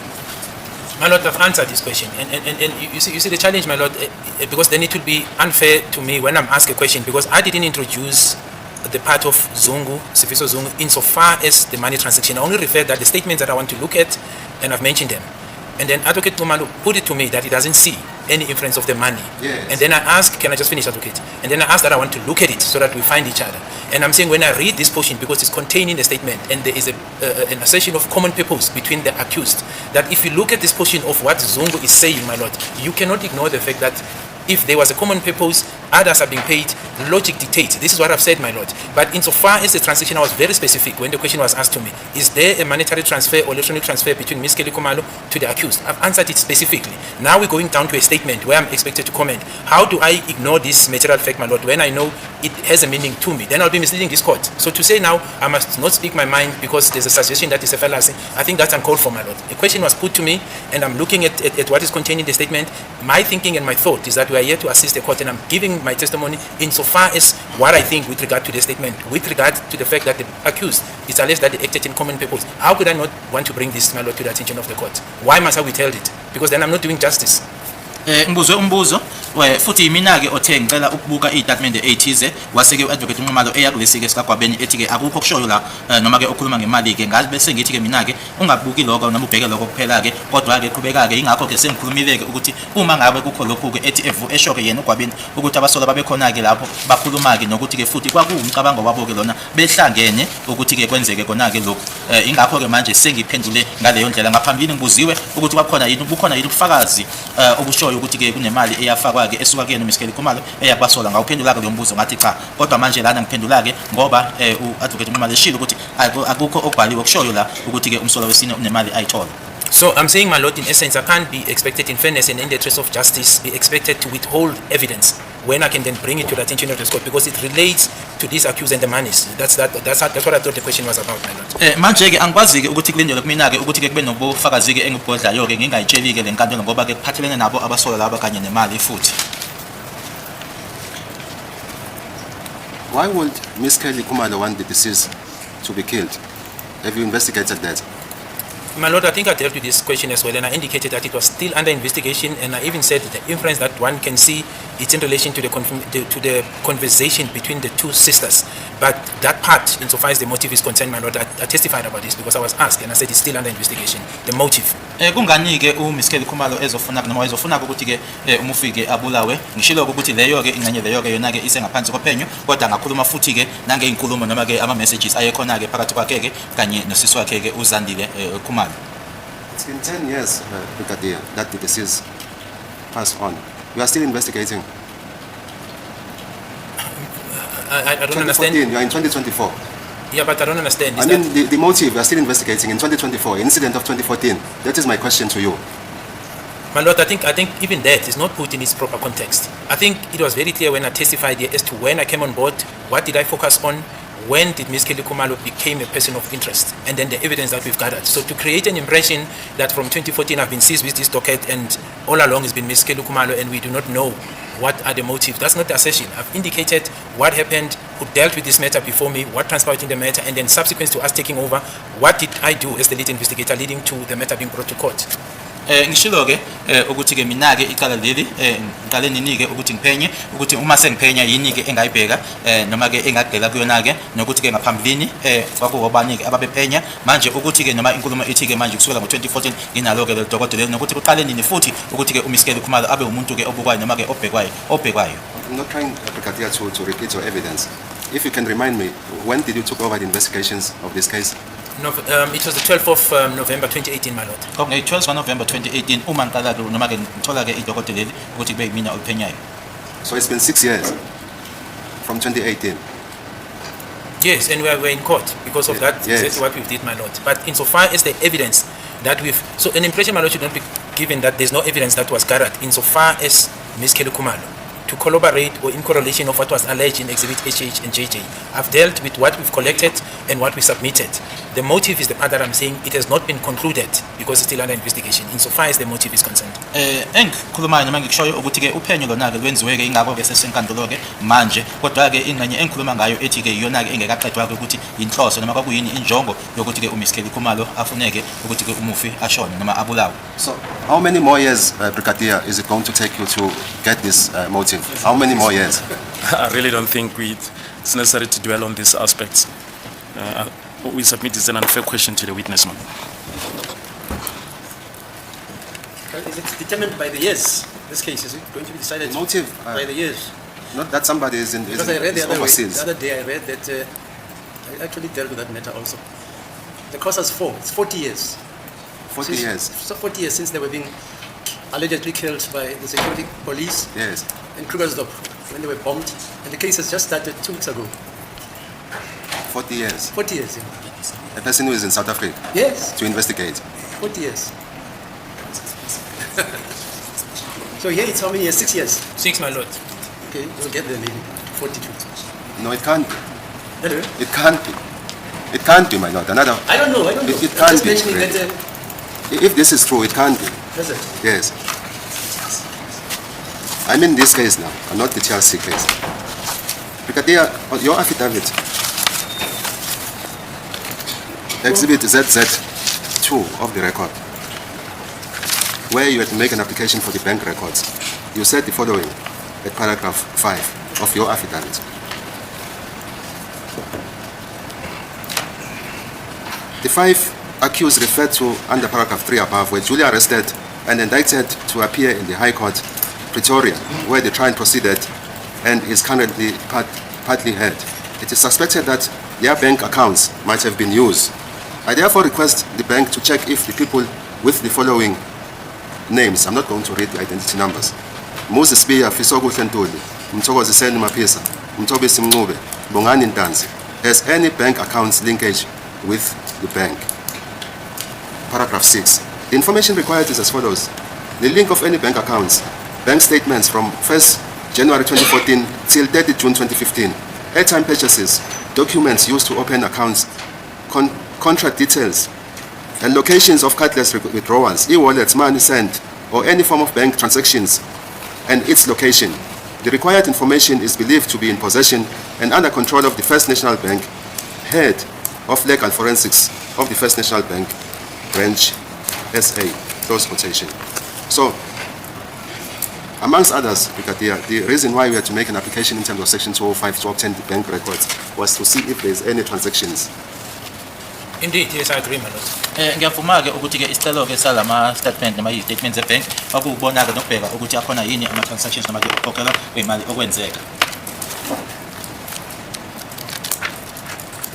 My lord, I've answered this question, and you see the challenge, my lord, because then it would be unfair to me when I'm asked a question, because I didn't introduce the part of Zungu, Sifiso Zungu, insofar as the money transaction. I only refer that the statements that I want to look at, and I've mentioned them. And then Advocate Khumalo put it to me that he doesn't see any influence of the money. Yes. And then I asked, can I just finish, Advocate? And then I asked that I want to look at it so that we find each other. And I'm saying when I read this portion, because it's contained in the statement, and there is an assertion of common purpose between the accused, that if you look at this portion of what Zungu is saying, my lord, you cannot ignore the fact that if there was a common purpose, others are being paid, logic dictates. This is what I've said, my lord. But insofar as the transaction, I was very specific when the question was asked to me, is there a monetary transfer or electronic transfer between Ms. Kelly Khumalo to the accused? I've answered it specifically. Now we're going down to a statement where I'm expected to comment. How do I ignore this material fact, my lord, when I know it has a meaning to me? Then I'll be misleading this court. So to say now, I must not speak my mind because there's a suggestion that is a fallacy, I think that's uncalled for, my lord. A question was put to me, and I'm looking at what is contained in the statement. My thinking and my thought is that we are here to assist the court, and I'm giving my testimony insofar as what I think with regard to the statement, with regard to the fact that the accused is alleged that they acted in common purpose. How could I not want to bring this, my lord, to the attention of the court? Why must I withhold it? Because then I'm not doing justice. Ngibuzwe umbuzo futhi mina ke othe ngicela ukubuka istatement ethize waseke uadvocate Khumalo eyakulesike sikagwabeni ethi ke akukho kushoyo la noma ke okhuluma ngemali ke ngazi bese ngithi ke mina ke ungabuki lokho noma ubheke lokho kuphela ke kodwa ke qhubeka ke ingakho ke sengikhulumile ke ukuthi uma ngabe kukho lokho ke ethi esho ke yena ugwabeni ukuthi abasola babekhona ke lapho bakhuluma ke nokuthi ke futhi kwakuwumcabango wabo ke lona behlangene ukuthi ke kwenzeke kona ke lokho ingakho ke manje sengiphendule ngaleyo ndlela ngaphambili ngibuziwe ukuthi bukhona yini ubufakazi obushoyo ukuthi ke kunemali eyafakwa ke esuka kuyena uMs Kelly Khumalo eyabasola ngawuphendula ke lo mbuzo ngathi cha kodwa manje lana ngiphendula ke ngoba uadvocate Khumalo eshilo ukuthi akukho okubhaliwe kushoyo la ukuthi ke umsola wesine unemali ayithola. So I'm saying, my lord, in essence, I can't be expected in fairness and in the interest of justice, be expected to withhold evidence when I can then bring it to the attention of the court because it relates to these accused and the monies. That's what I thought the question was about, my lord. Manje ke angikwazi ke ukuthi kulindele kumina ke ukuthi ke kube nobufakazi ke engibhodlayo ke ngingayitsheli ke lenkantolo ngoba ke kuphathelene nabo abasola laba kanye nemali futhi. Why would Ms. Kelly Khumalo want the deceased to be killed? Have you investigated that? My lord, I think I dealt with this question as well, and I indicated that it was still under investigation, and I even said that the inference that one can see it's in relation to the conversation between the two sisters. But that part, insofar as the motive is concerned, my lord, I testified about this because I was asked, and I said it's still under investigation. The motive. Kungani ke uMs Kelly Khumalo ezofuna noma ezofuna ukuthi ke umufike abulawe ngishilo ukuthi leyo ke ingxenye leyo ke yona ke isengaphansi kophenyo kodwa ngakhuluma futhi ke nange inkulumo noma ke ama messages ayekhona ke phakathi kwakhe ke kanye nosisi wakhe ke uZandile Khumalo. It's been 10 years, Brigadier, that the deceased passed on. We are still investigating. I don't understand. You are in 2024. Yeah, but I don't understand. I mean, the motive, we are still investigating in 2024, incident of 2014. That is my question to you. My lord, I think even that is not put in its proper context. I think it was very clear when I testified here as to when I came on board, what did I focus on, when did Ms. Kelly Khumalo became a person of interest, and then the evidence that we've gathered. So to create an impression that from 2014 I've been seized with this docket and all along it's been Ms. Kelly Khumalo and we do not know what are the motives, that's not the assertion. I've indicated what happened, who dealt with this matter before me, what transpired in the matter, and then subsequent to us taking over, what did I do as the lead investigator leading to the matter being brought to court. Ngishilo ke ukuthi ke mina ke icala leli ngicale ninike ukuthi ngiphenye ukuthi uma sengiphenya yini ke engayibheka noma ke engagxela kuyona ke nokuthi ke ngaphambilini kwakuwobani ke ababephenya manje ukuthi ke noma inkulumo ethi ke manje kusukela ngo2014 nginalo ke ledokodela nokuthi kuqale nini futhi ukuthi ke uMs Kelly Khumalo abe umuntu ke obukwayo noma ke obhekwayo. I'm not trying, Brigadier, to repeat your evidence. If you can remind me, when did you take over the investigations of this case? No, it was the 12th of November 2018, my lord. Okay, 12th November 2018 uma ngiqala noma ke ngithola ke idokodo leli ukuthi kube yimina oliphenyayo. So it's been 6 years from 2018. Yes, and we are in court because of that. Yes. Exactly what we did, my lord. But insofar as the evidence that we've so an impression, my lord, should not be given that there's no evidence that was gathered insofar as Ms. Kelly Khumalo to corroborate or in correlation of what was alleged in Exhibit HH and JJ. I've dealt with what we've collected and what we submitted. The motive is the part that I'm saying it has not been concluded because it's still under investigation insofar as the motive is concerned. Engikhulumayo noma ngikushoyo ukuthi ke uphenyo lona ke lwenziwe ke ingakho ke sesenkantolo ke manje kodwa ke ingxenye engikhuluma ngayo ethi ke iyona ke engekaqedwa ke ukuthi inhloso noma kwakuyini injongo yokuthi ke uMs Kelly Khumalo afuneke ukuthi ke umufi ashone noma abulawe. So how many more years, Brigadier, is it going to take you to get this motive? How many more years? I really don't think it's necessary to dwell on these aspects. We submit it's an unfair question to the witness, ma'am. Is it determined by the years? This case, is it going to be decided Motive, by the years? Not that somebody is in Because I read the overseas. other day, I read that I actually dealt with that matter also. The cost is 40 years. 40 years. So 40 years since they were being allegedly killed by the security police Yes. in Krugersdorp when they were bombed. And the case has just started 2 weeks ago. 40 years. 40 years, yeah. A person who is in South Africa Yes, to investigate. 40 years. So here it's how many years? 6 years. 6, my lord. Okay, you'll get there maybe. 42. No, it can't be. Hello? It can't be. It can't be, my lord. Another. I don't know. It I'm can't just be. mentioning Really. that. If this is true, it can't be. That's it. Yes. I'm in this case now, and not the TRC case. Brigadier, your affidavit, Exhibit ZZ2 of the record, where you had to make an application for the bank records, you said the following at paragraph 5 of your affidavit. The 5 accused referred to under paragraph 3 above were duly arrested and indicted to appear in the High Court, Pretoria, where the trial proceeded and is currently partly held. It is suspected that their bank accounts might have been used. I therefore request the bank to check if the people with the following names, I'm not going to read the identity numbers, Moses Biya Fisokuhle Ntuli, Mthokoziseni Maphisa, Mthobisi Mncube, Bongani Ntanzi, has any bank accounts linkage with the bank. Paragraph 6. The information required is as follows. The link of any bank accounts, bank statements from 1st January 2014 till 30 June 2015, airtime purchases, documents used to open accounts, contract details, and locations of cardless withdrawals, e-wallets, money sent, or any form of bank transactions, and its location. The required information is believed to be in possession and under control of the First National Bank, head of legal forensics of the First National Bank, branch SA, close quotation. So, amongst others, Brigadier, the reason why we had to make an application in terms of Section 205 to obtain the bank records was to see if there's any transactions. Indeed, yes, I agree, my lord. Ngiyavuma ke ukuthi ke isicelo ke salama statement noma i-statement ze-bank akubona ke nokubheka ukuthi akhona yini ama-transactions noma ke ukukhokhela kwemali okwenzeka.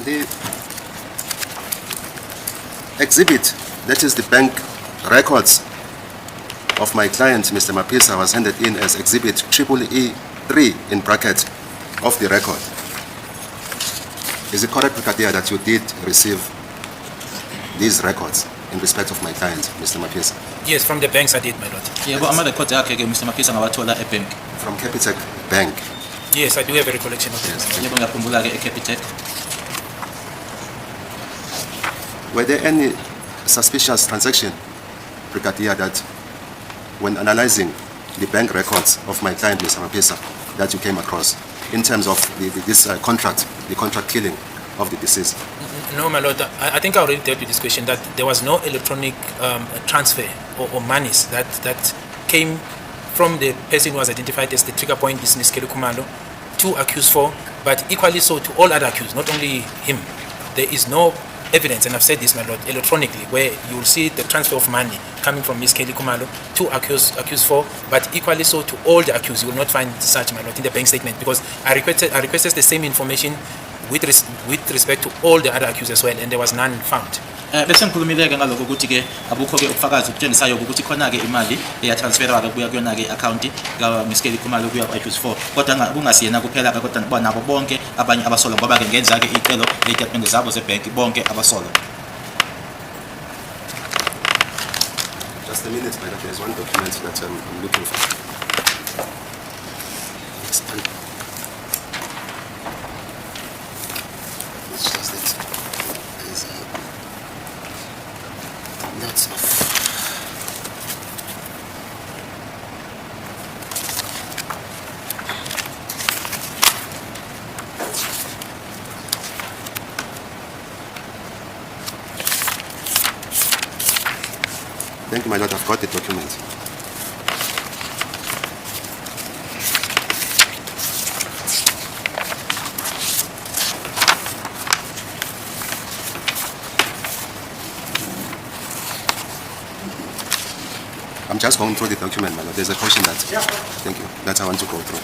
The exhibit, that is the bank records of my client, Mr. Maphisa, was handed in as Exhibit EE3 in bracket of the record. Is it correct, Brigadier, that you did receive these records in respect of my client, Mr. Maphisa? Yes, from the banks I did, my lord. Yebo ama-records akhe ke Mr. Maphisa ngawathola e-bank. From Capitec Bank. Yes, I do have a recollection of this. Yebo ngiyakhumbula ke e-Capitec. Were there any suspicious transaction, Brigadier, that when analyzing the bank records of my client, Mr. Maphisa, that you came across in terms of the contract killing of the deceased? No, my lord. I think I already dealt with this question that there was no electronic transfer or monies that came from the person who was identified as the trigger point, this Ms. Kelly Khumalo, to accused 4, but equally so to all other accused, not only him. There is no evidence, and I've said this, my lord, electronically, where you will see the transfer of money coming from Ms. Kelly Khumalo to accused 4, but equally so to all the accused. You will not find such, my lord, in the bank statement, because I requested the same information with respect to all the other accused as well, and there was none found. Bese ngikhulumile ke ngaloko ukuthi ke abukho ke ubufakazi obutshengisayo ukuthi khona ke imali eyatransferwa ke kuya kuyona ke account ka Ms. Kelly Khumalo kuya ku-accused 4, kodwa kungasiyena kuphela ke kodwa nabo bonke abanye abasolwa ngoba ke ngenza ke icelo lezitatimende zabo ze-bank bonke abasolwa. Just a minute, my lord. There's one document that I'm looking for. It's just that there's lots of... Thank you, my lord. I've got the document. I'm just going through the document, my lord. There's a question that, thank you, that I want to go through.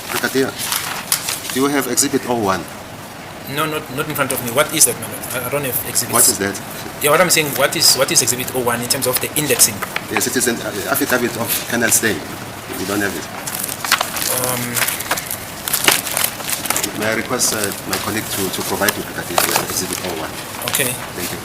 Brigadier, do you have Exhibit 01? No, not in front of me. What is that, my lord? I don't have exhibits. What is that? Yeah, what I'm saying, what is Exhibit 01 in terms of the indexing? Yes, it is an affidavit of Colonel Stay. You don't have it. May I request my colleague to provide you Brigadier with Exhibit 01? Okay. Thank you.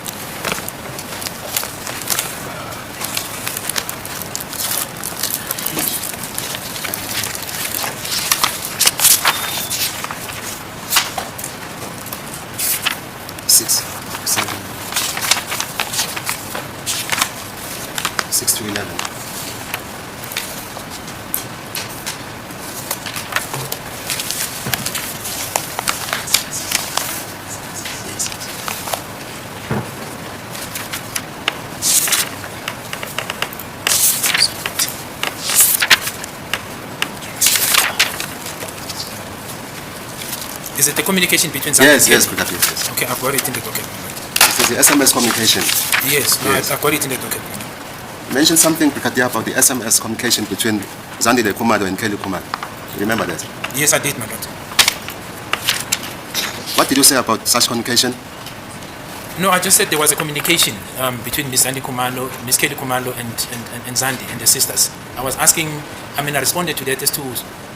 Six to 11. Is it the communication between Yes, Brigadier. Yes. Okay, I've got it in the document. It is the SMS communication. Yes, no, Yes. I've got it in the document. Mention something, Brigadier, about the SMS communication between Zandile Khumalo and Kelly Khumalo. You remember that? Yes, I did, my lord. What did you say about such communication? No, I just said there was a communication between Miss Zandi Khumalo, Miss Kelly Khumalo, and Zandi and the sisters. I was asking, I responded to that as to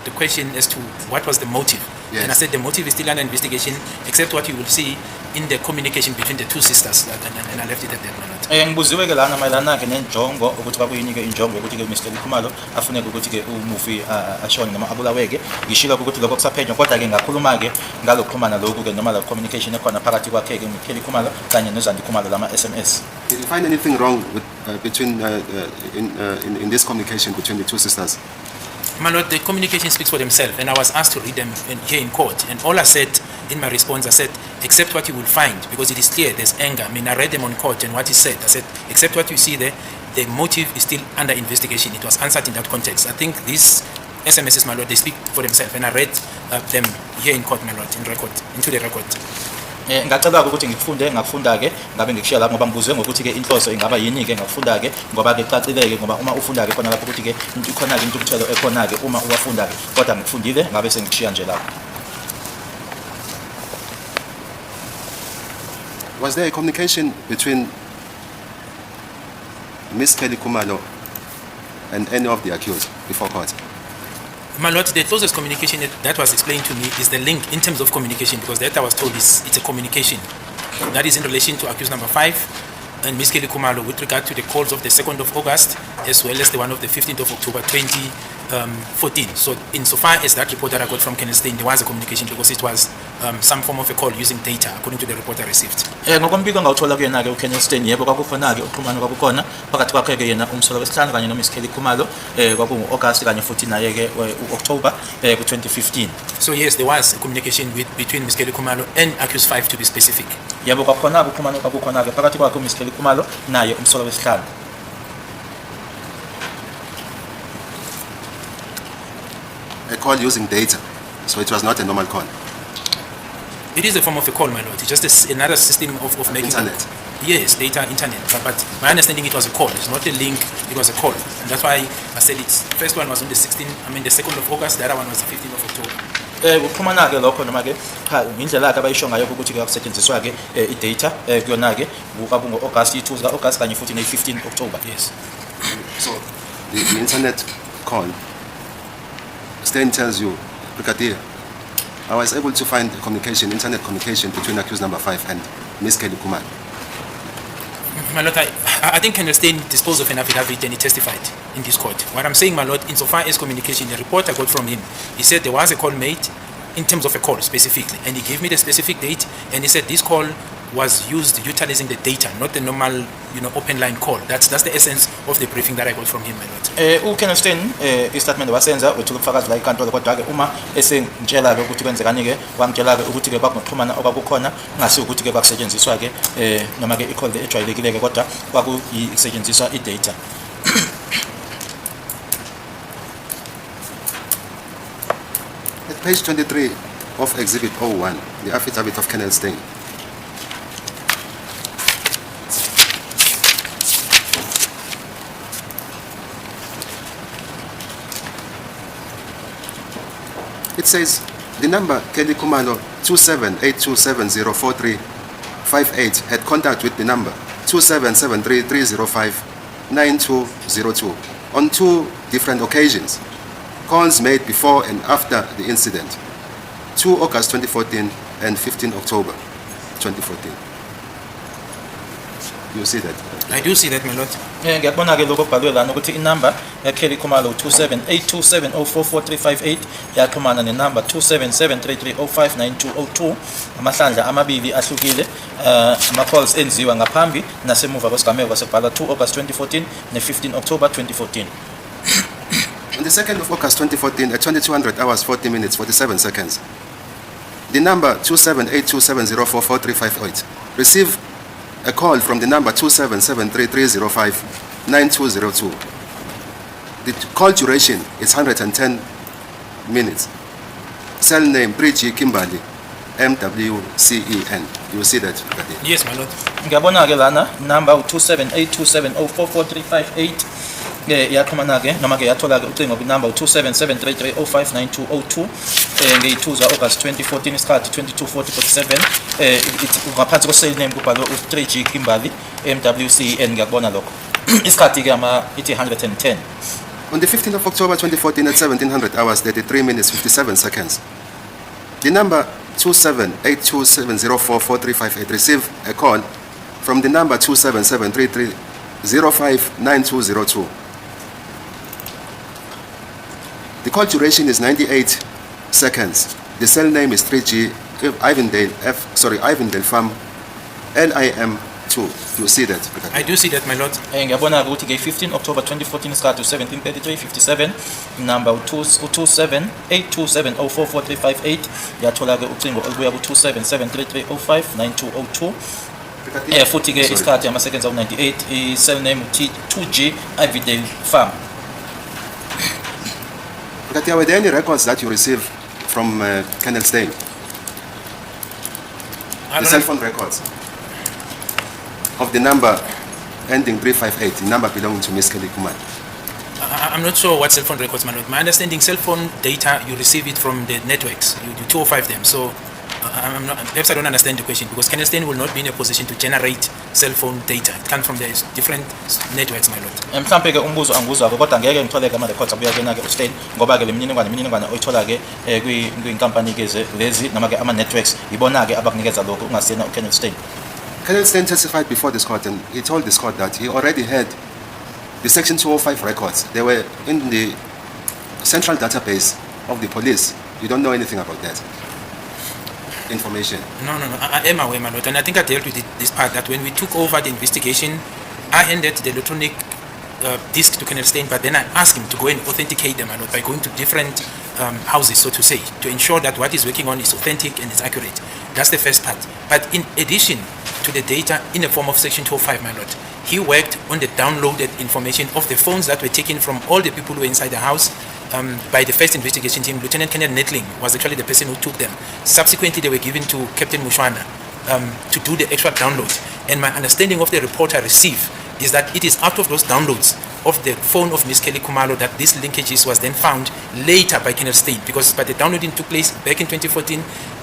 the question as to what was the motive. Yes. And I said the motive is still under investigation, except what you will see in the communication between the two sisters. And I left it at that, my lord. Ngibuziwe ke lana mayelana ke nenjongo ukuthi kwakuyini ke injongo ukuthi ke Mr. Khumalo afuneke ukuthi ke umufi ashone noma abulawe ke ngishilo ukuthi lokho kusaphenywa kodwa ke ngakhuluma ke ngalokuxhumana lokhu ke noma la communication ekhona phakathi kwakhe ke Kelly Khumalo kanye noZandi Khumalo lama SMS. Did you find anything wrong with in this communication between the two sisters? My lord, the communication speaks for themselves, and I was asked to read them here in court. And all I said in my response, I said, except what you will find, because it is clear there's anger. I read them on court, and what he said, I said, except what you see there, the motive is still under investigation. It was answered in that context. I think these SMSs, my lord, they speak for themselves, and I read them here in court, my lord, into the record. Ngicela ukuthi ngikufunde ngakufunda ke ngabe ngikushiya lapho ngoba ngibuzwe ngokuthi ke inhloso ingaba yini ke ngakufunda ke ngoba ke cacileke ngoba uma ufunda ke khona lapho ukuthi ke into ikhona ke intukuthelo ekhona ke uma uwafunda ke kodwa ngikufundile ngabe sengikushiya nje lapho. Was there a communication between Miss Kelly Khumalo and any of the accused before court? My lord, the closest communication that was explained to me is the link in terms of communication, because that I was told it's a communication. That is in relation to accused number 5 and Miss Kelly Khumalo with regard to the calls of the 2nd of August as well as the one of the 15th of October 2014. So insofar as that report that I got from Kenneth Stein, there was a communication because it was some form of a call using data according to the report I received. Ngokombiko ngawuthola kuyena ke uKenneth Stein yebo kwakukhona ke uxhumano kwakukhona phakathi kwakhe ke yena umsolo wesihlanu kanye no Miss Kelly Khumalo kwakungu August kanye futhi naye ke uOctober ku 2015. So yes, there was a communication between Miss Kelly Khumalo and accused 5 to be specific. Yebo kwakukhona ukuxhumana kwakukhona ke phakathi kwakhe Miss Kelly Khumalo naye umsolo wesihlanu. A call using data, so it was not a normal call. It is a form of a call, my lord. It's just another system of making internet. Yes, data, internet. But my understanding, it was a call. It's not a link. It was a call, and that's why I said it's. The first one was on the 2nd of August. The other one was the 15th of October. Ukuxhumana ke lokho noma ke indlela yakhe abayisho ngayo ukuthi ke akusetshenziswa ke i-data kuyona ke kwakungo August 2 ka August kanye futhi ne-15 October. Yes. So the internet call. Stein tells you, Brigadier, I was able to find internet communication between accused number 5 and Miss Kelly Khumalo. My lord, I think Kenneth Stein disposed of an affidavit and he testified in this court. What I'm saying, my lord, insofar as communication, the report I got from him, he said there was a call made in terms of a call specifically, and he gave me the specific date, and he said this call was used utilizing the data, not the normal, open line call. That's the essence of the briefing that I got from him, my lord. uKelly istatement wasenza wethu ukufakaza la inkantolo kodwa ke uma esengitshela ke ukuthi kwenzekani ke wangitshela ke ukuthi ke kwakuxhumana okwakukhona ngasi ukuthi ke kwakusetshenziswa ke noma ke i-call ejwayelekile ke kodwa kwakuyisetshenziswa i-data. At page 23 of Exhibit 01, the affidavit of Colonel Stein. It says the number Kelly Khumalo 2782704358 had contact with the number 277330592002 on 2 different occasions. Calls made before and after the incident, 2 August 2014 and 15 October 2014. You see that? I do see that, my lord. Ngiyabona ke lokho okubhalwe lana ukuthi inumber yaKelly Khumalo 2782704438 yaxhumana nenumber 277330592002 amahlandla amabili ahlukile ama-calls enziwa ngaphambi nasemuva kwesigameko kwasekubhalwa 2 August 2014 ne-15 October 2014. On the 2nd of August 2014 at 2200 hours 40 minutes 47 seconds, the number 2782704438 received a call from the number 277330592002. The call duration is 110 minutes. Cell name 3G Kimberley, MWCEN. You see that? Yes, my lord. Ngiyabona ke lana number 2782704438 yaxhumana ke noma ke yathola ke ucingo kwinumber 277330592002 nge-2 August 2014 isikhathi 22:40:47 ngaphansi kwe-cell name kubhalwe u-3G Kimberley MWCEN. ngiyakubona lokho isikhathi ke ithi 110. On the 15th of October 2014 at 1700 hours 33 minutes 57 seconds, the number 2782704438 received a call from the number 277330592002. The call duration is 98 seconds. The cell name is 3G Ivandale Farm LIM2. You see that? I do see that, my lord. Ngiyabona ukuthi ke 15 October 2014 isikhathi 17:33:57 number 2782704438 yathola ke ucingo olubuya ku 277330592002 futhi ke isikhathi ama-seconds awu-98 i-cell name 2G Ivandale Farm. But were there any records that you received from Colonel Stein? The cell phone records of the number ending 358, the number belonging to Miss Kelly Khumalo. I'm not sure what cell phone records, my lord. My understanding, cell phone data, you receive it from the networks. You 205 them. So perhaps I don't understand the question, because Colonel Stein will not be in a position to generate cell phone data. It comes from the different networks, my lord. Mhlampe ke umbuzo anguzwako kodwa ngeke ngithole ke ama-records abuya kena ke uStein ngoba ke le mininingwane oyithola ke kwinkampani ke lezi noma ke ama-networks ibona ke abakunikeza lokho ungasiyena uKelly Stein. Colonel Stein testified before this court, and he told this court that he already had the Section 205 records. They were in the central database of the police. You don't know anything about that information? No. I am aware, my lord, and I think I dealt with this part, that when we took over the investigation, I handed the electronic disk to Colonel Stein, but then I asked him to go and authenticate them, my lord, by going to different houses, so to say, to ensure that what he's working on is authentic and is accurate. That's the first part. But in addition to the data in the form of Section 205, my lord, he worked on the downloaded information of the phones that were taken from all the people who were inside the house by the first investigation team. Lieutenant Colonel Netling was actually the person who took them. Subsequently, they were given to Captain Mushwana to do the extra download. And my understanding of the report I received is that it is out of those downloads of the phone of Miss Kelly Khumalo that these linkages was then found later by Colonel Stein, because by the downloading took place back in 2014,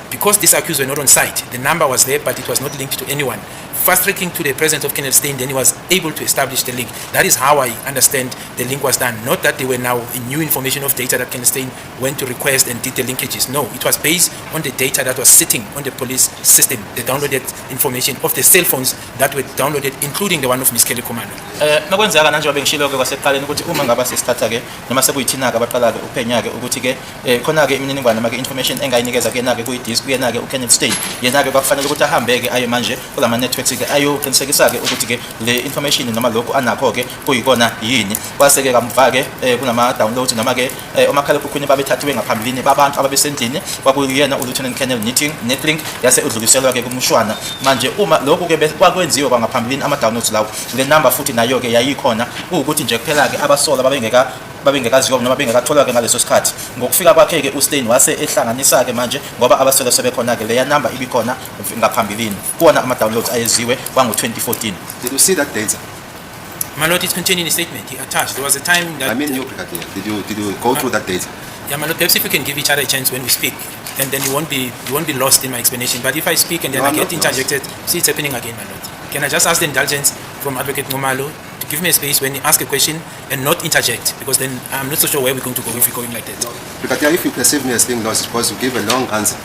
because these accused were not on site, the number was there, but it was not linked to anyone. fast tracking to the presence of Kenneth Stein, then he was able to establish the link. That is how I understand the link was done. Not that they were now new information of data that Kenneth Stein went to request and did the linkages. No, it was based on the data that was sitting on the police system, the downloaded information of the cell phones that were downloaded, including the one of Miss Kelly Khumalo. Nokwenzeka njengoba ngishilo-ke kwasekuqaleni ukuthi uma ngaba sesithatha-ke noma sekuyithina-ke abaqala-ke uphenya-ke ukuthi-ke khona-ke imininingwane noma-ke information engayinikeza kuyena-ke kuyi-disk kuyena-ke uKenneth Stein yena-ke kwakufanele ukuthi ahambe-ke aye manje kulama networks-ke ayoqinisekisa-ke ukuthi-ke le information noma lokhu anakho-ke kuyikona yini. Kwase-ke kamuva-ke kunama-downloads noma-ke omakhalekhukhwini babethathiwe ngaphambilini babantu ababesendlini kwakuyena uLieutenant Colonel Netlink yase udluliselwa-ke kumshwana. Manje uma lokhu-ke kwakwenziwe kwangaphambilini ama-downloads lawo le number futhi nayo-ke yayikhona ukuthi nje kuphela-ke abasola babengekaziwa noma bengekatholwa-ke ngaleso sikhathi. Ngokufika kwakhe-ke uStein wase ehlanganisa-ke manje ngoba abasola sebekhona-ke leya number ibikhona ngaphambilini kuwona ama-downloads ayeziwe kwango-2014. Did you see that data? My Lord, it's contained in the statement. He attached. There was a time that... I mean you, Brigadier. Did you go through that data? Yeah, my Lord, perhaps if we can give each other a chance when we speak, and then you won't be lost in my explanation. But if I speak and then I get interjected, see it's happening again, my Lord. Can I just ask the indulgence from Advocate Khumalo to give me a space when you ask a question and not interject, because then I'm not so sure where we're going to go if we're going like that. Brigadier, if you perceive me as being lost, because you give a long answer.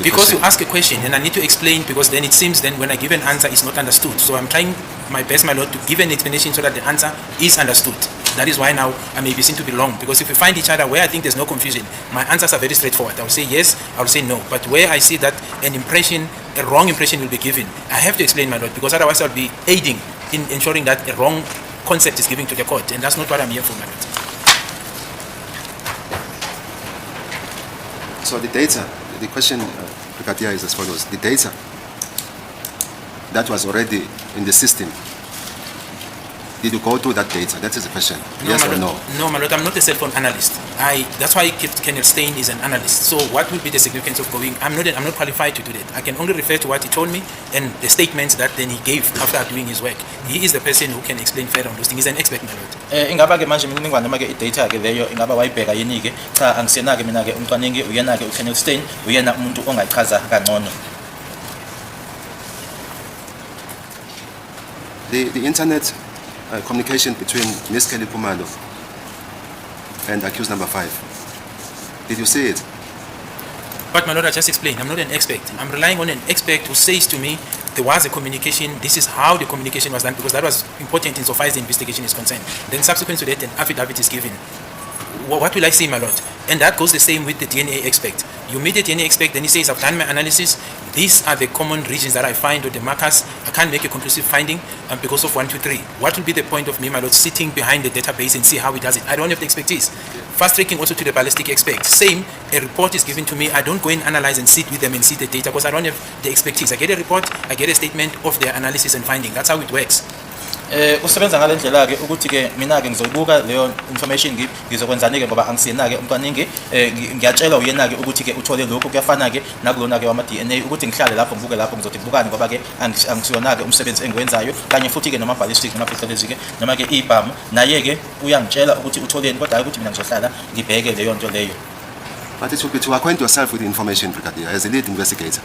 Because you ask a question and I need to explain, because then it seems then when I give an answer it's not understood. So I'm trying my best, my Lord, to give an explanation so that the answer is understood. That is why now I may be seen to be long, because if we find each other where I think there's no confusion, my answers are very straightforward. I'll say yes, I'll say no. But where I see that a wrong impression will be given, I have to explain, my Lord, because otherwise I'll be aiding in ensuring that a wrong concept is given to the court, and that's not what I'm here for, my Lord. So the data, the question, Brigadier, is as follows. The data that was already in the system, did you go through that data? That is the question. No, yes or no? No, my Lord, I'm not a cell phone analyst. That's why I kept Kenneth Stein is an analyst. So what will be the significance of going? I'm not qualified to do that. I can only refer to what he told me and the statements that then he gave after doing his work. He is the person who can explain further on those things. He's an expert, my Lord. Ingaba-ke manje imininingwane noma-ke i-data-ke leyo ingaba wayibheka yini-ke? Cha, angisiyena-ke mina-ke umcwaningi, uyena-ke uKenneth Stein, uyena umuntu ongayichaza kangcono. The internet communication between Miss Kelly Khumalo and accused number 5. Did you see it? But my Lord, I just explained, I'm not an expert. I'm relying on an expert who says to me, there was a communication, this is how the communication was done, because that was important insofar as the investigation is concerned. Then subsequent to that, an affidavit is given. What will I say, my Lord? And that goes the same with the DNA expert. You meet the DNA expert, then he says, I've done my analysis. These are the common regions that I find, or the markers. I can't make a conclusive finding because of 1, 2, 3. What will be the point of me, my Lord, sitting behind the database and see how he does it? I don't have the expertise. Fast tracking also to the ballistic expert. Same, a report is given to me. I don't go and analyze and sit with them and see the data because I don't have the expertise. I get a report, I get a statement of their analysis and finding. That's how it works. Usebenza ngale ndlela-ke ukuthi-ke mina-ke ngizoyibuka leyo information ngizokwenzani-ke ngoba angisiyena-ke umcwaningi ngiyatshela uyena-ke ukuthi-ke uthole lokhu kuyafana-ke nakulona-ke wama-DNA ukuthi ngihlale lapho ngibuke lapho ngizothi ngibukani ngoba-ke angisiyona-ke umsebenzi engiwenzayo kanye futhi-ke noma-ballistic noma-phecelezi-ke noma-ke ibhamu naye-ke uyangitshela ukuthi utholeni kodwa ukuthi mina ngizohlala ngibheke leyo nto leyo. But it should be to acquaint yourself with the information, Brigadier, as a lead investigator.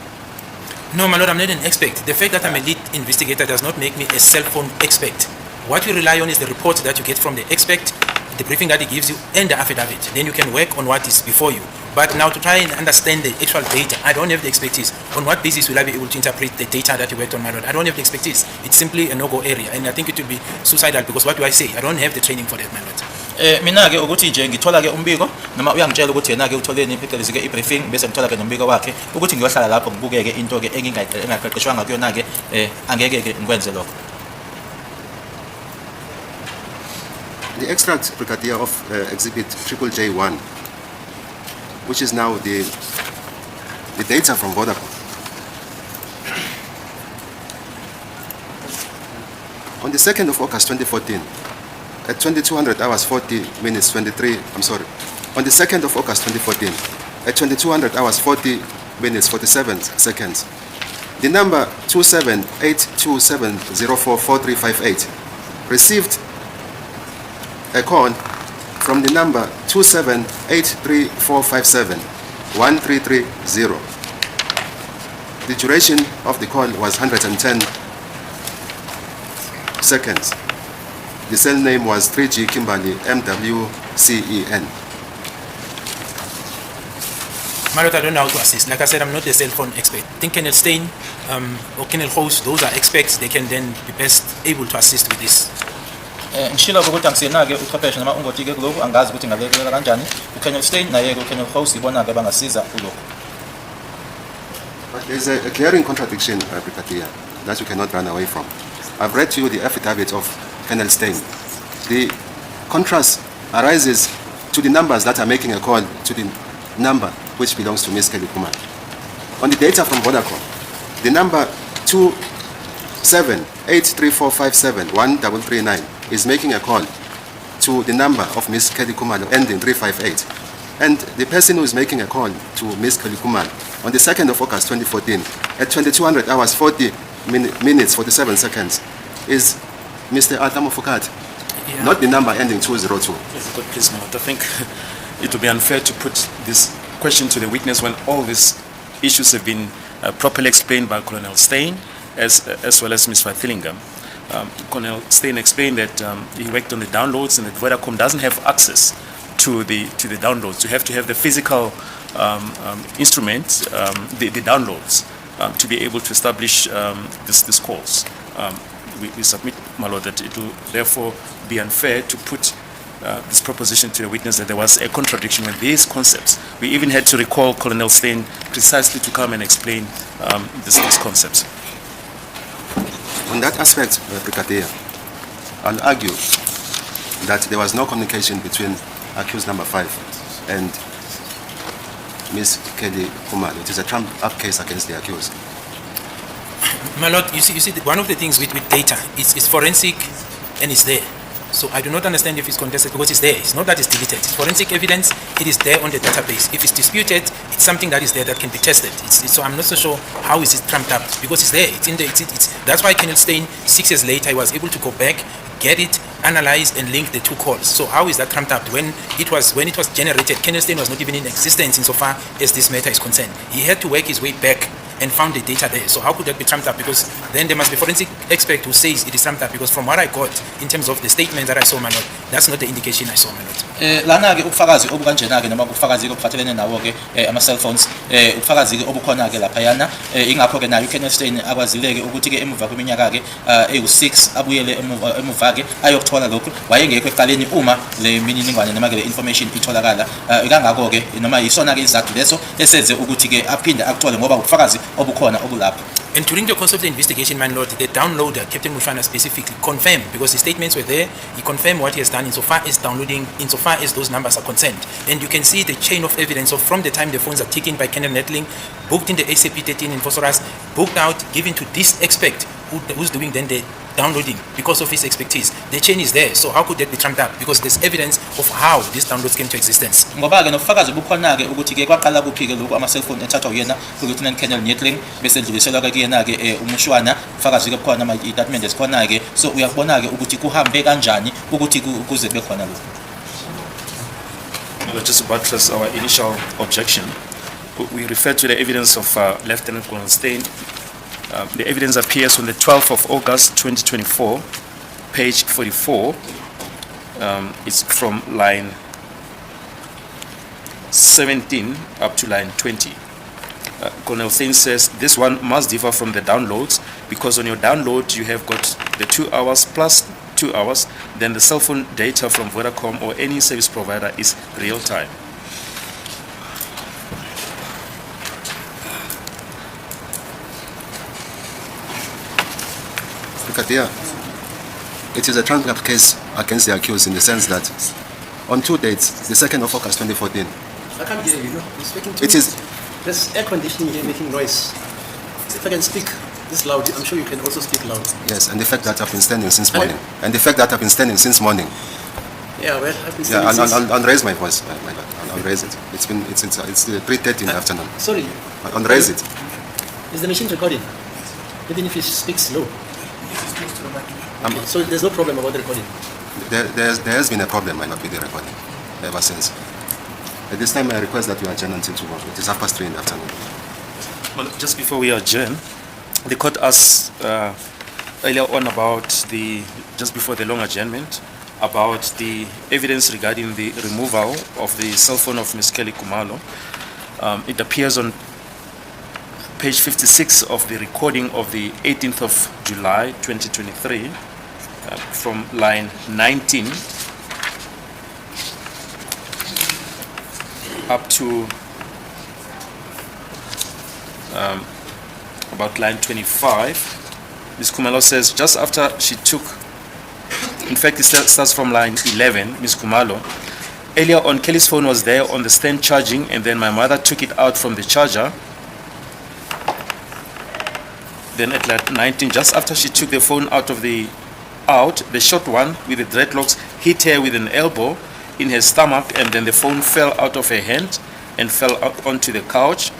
No, my Lord, I'm not an expert. The fact that I'm a lead investigator does not make me a cell phone expert. What we rely on is the report that you get from the expert, the briefing that he gives you, and the affidavit. Then you can work on what is before you. But now to try and understand the actual data, I don't have the expertise. On what basis will I be able to interpret the data that you worked on, my Lord? I don't have the expertise. It's simply a no-go area. And I think it will be suicidal because what do I say? I don't have the training for that, my Lord. Mina-ke ukuthi nje ngithola-ke umbiko noma uyangitshela ukuthi yena-ke utholeni phecelezi-ke i-briefing bese ngithola-ke nombiko wakhe ukuthi ngiyohlala lapho ngibuke-ke into-ke engingaqeqeshwanga kuyona-ke angeke-ke ngikwenze lokho. The extract, Brigadier, of Exhibit J1, which is now the data from Vodacom. On the 2nd of August 2014, at 2200 hours 40 minutes 23, I'm sorry, on the 2nd of August 2014, at 2200 hours 40 minutes 47 seconds, the number 278270444358 received a call from the number 278345713330. The duration of the call was 110 seconds. The cell name was 3G Kimberley MWCEN. My lord, I don't know how to assist. Like I said, I'm not a cell phone expert. I think Colonel Stein or Colonel Host, those are experts. They can then be best able to assist with this. ngishilo ukuthi angisena-ke uchwepheshe noma ungoti-ke kulokhu angazi ukuthi ngalekelela kanjani uKelly Stein naye-ke uKelly Host ibona-ke bangasiza kulokhu. But there's a glaring contradiction, Brigadier, that you cannot run away from. I've read to you the affidavit of Colonel Stein. The contrast arises to the numbers that are making a call to the number which belongs to Ms. Kelly Khumalo. On the data from Vodacom, the number 2783457139 is making a call to the number of Ms. Kelly Khumalo ending 358. And the person who is making a call to Ms. Kelly Khumalo on the 2nd of August 2014 at 2200 hours 40 minutes 47 seconds is Mr. Atamo Foucault, not the number ending 202. Please, Lord, I think it would be unfair to put this question to the witness when all these issues have been properly explained by Colonel Stein as well as Ms. Fatillingham. Colonel Stein explained that he worked on the downloads and that Vodacom doesn't have access to the downloads. You have to have the physical instrument, the downloads, to be able to establish this calls. We submit, my lord, that it will therefore be unfair to put this proposition to the witness that there was a contradiction with these concepts. We even had to recall Colonel Stein precisely to come and explain these concepts. On that aspect, Brigadier, I'll argue that there was no communication between accused number 5 and Ms. Kelly Khumalo. It is a trump-up case against the accused. My lord, you see, one of the things with data is forensic and it's there. So I do not understand if it's contested because it's there. It's not that it's deleted. It's forensic evidence. It is there on the database. If it's disputed, it's something that is there that can be tested. So I'm not so sure how is it trumped up because it's there. It's in there. That's why Colonel Stein 6 years later, I was able to go back, get it, analyze and link the two calls. So how is that trumped up? When it was generated, Colonel Stein was not even in existence insofar as this matter is concerned. He had to work his way back and found the data there. So how could that be trumped up? Because then there must be a forensic expert who says it is trumped up. Because from what I got in terms of the statement that I saw, my lord, that's not the indication I saw, my lord. Lana-ke ubufakazi obukanjena-ke noma ubufakazi obuphathelene nawo-ke ama-cellphones ubufakazi-ke obukhona-ke laphayana ingakho-ke nayo uKelly Stein akwazile-ke ukuthi-ke emuva kweminyaka-ke ewu-6 abuyele emuva-ke ayokuthola lokhu wayengekho ekuqaleni uma le mininingwane noma-ke le information itholakala kangako-ke noma yisona-ke isizathu leso esenze ukuthi-ke aphinde akuthole ngoba ubufakazi obukhona obulapho. And during the course of the investigation, my lord, the downloader, Captain Mufana specifically, confirmed, because the statements were there, he confirmed what he has done insofar as downloading, insofar as those numbers are concerned. And you can see the chain of evidence of from the time the phones are taken by Colonel Netling, booked in the SAP-13 in Phosphorus, booked out, given to this expert who's doing then the downloading because of his expertise. The chain is there, so how could that be trumped up? Because there's evidence of how these downloads came to existence. Ngoba-ke nobufakazi bukhona-ke ukuthi-ke kwaqala kuphi-ke lokhu ama-cellphone ethathwa uyena uLieutenant Colonel Netling bese dluliselwa-ke kuyena-ke umushwana ubufakazi-ke bukhona noma iy'tatimende zikhona-ke so uyakubona-ke ukuthi kuhambe kanjani ukuthi kuze kube khona lokhu. Just to buttress our initial objection, we refer to the evidence of Lieutenant Colonel Stein. The evidence appears on the 12th of August 2024, page 44. It's from line 17 up to line 20. Colonel Stein says this one must differ from the downloads because on your download you have got the 2 hours plus 2 hours, then the cell phone data from Vodacom or any service provider is real time. It is a trump-up case against the accused in the sense that on 2 dates, the 2nd of August 2014, I can't hear you, You're speaking to it me. is There's air conditioning here making noise. If I can speak this loud, I'm sure you can also speak loud. yes, and the fact that I've been standing since morning. And the fact that I've been standing since morning. Yeah, well, I've been Yeah, standing since... I'll raise my voice, my lord. I'll raise it. It's 3:30 in the afternoon. Sorry, I'll raise it. is the machine recording? Even if you speak slow. So there's no problem about the recording? There has been a problem, my lord, with the recording ever since. At this time, I request that you adjourn until tomorrow. It is 3:30 in the afternoon. Well, just before we adjourn, the court asks earlier on about just before the long adjournment, about the evidence regarding the removal of the cell phone of Ms. Kelly Khumalo. It appears on page 56 of the recording of the 18th of July 2023 from line 19 up to about line 25. Ms. Khumalo says just after she took, in fact it starts from line 11, Ms. Khumalo, earlier on Kelly's phone was there on the stand charging, and then my mother took it out from the charger. Then at line 19, just after she took the phone out, the short one with the dreadlocks hit her with an elbow in her stomach, and then the phone fell out of her hand and fell out onto the couch.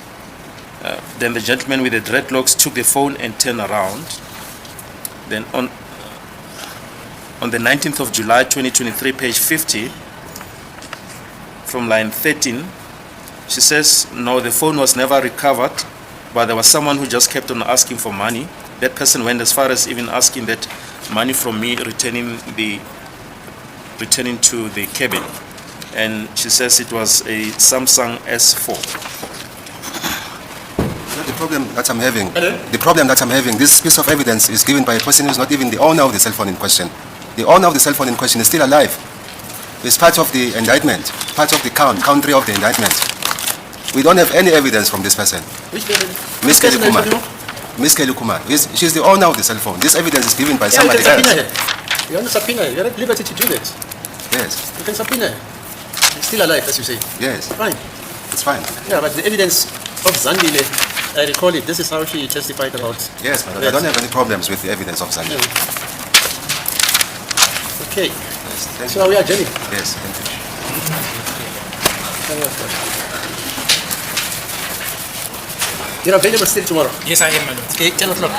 Then the gentleman with the dreadlocks took the phone and turned around. Then on the 19th of July 2023, page 50, from line 13, she says, no, the phone was never recovered, but there was someone who just kept on asking for money. That person went as far as even asking that money from me, returning to the cabin. And she says it was a Samsung S4. The problem that I'm having, this piece of evidence is given by a person who is not even the owner of the cell phone in question. The owner of the cell phone in question is still alive. It's part of the indictment, part of the country of the indictment. We don't have any evidence from this person. Which person? Miss Kelly Khumalo. Miss Kelly Khumalo. She's the owner of the cell phone. This evidence is given by somebody else. You're on a subpoena. You're at liberty to do that. Yes. You can subpoena. He's still alive, as you say. Yes. Fine. It's fine. Yeah, but the evidence of Zandile, I recall it. This is how she testified about. Yes, but I don't have any problems with the evidence of Zandile. Yeah. Okay. Yes, thank So we are adjourning. Yes, thank you. You're available still tomorrow. Yes, I am, my lord. Okay, 10 o'clock.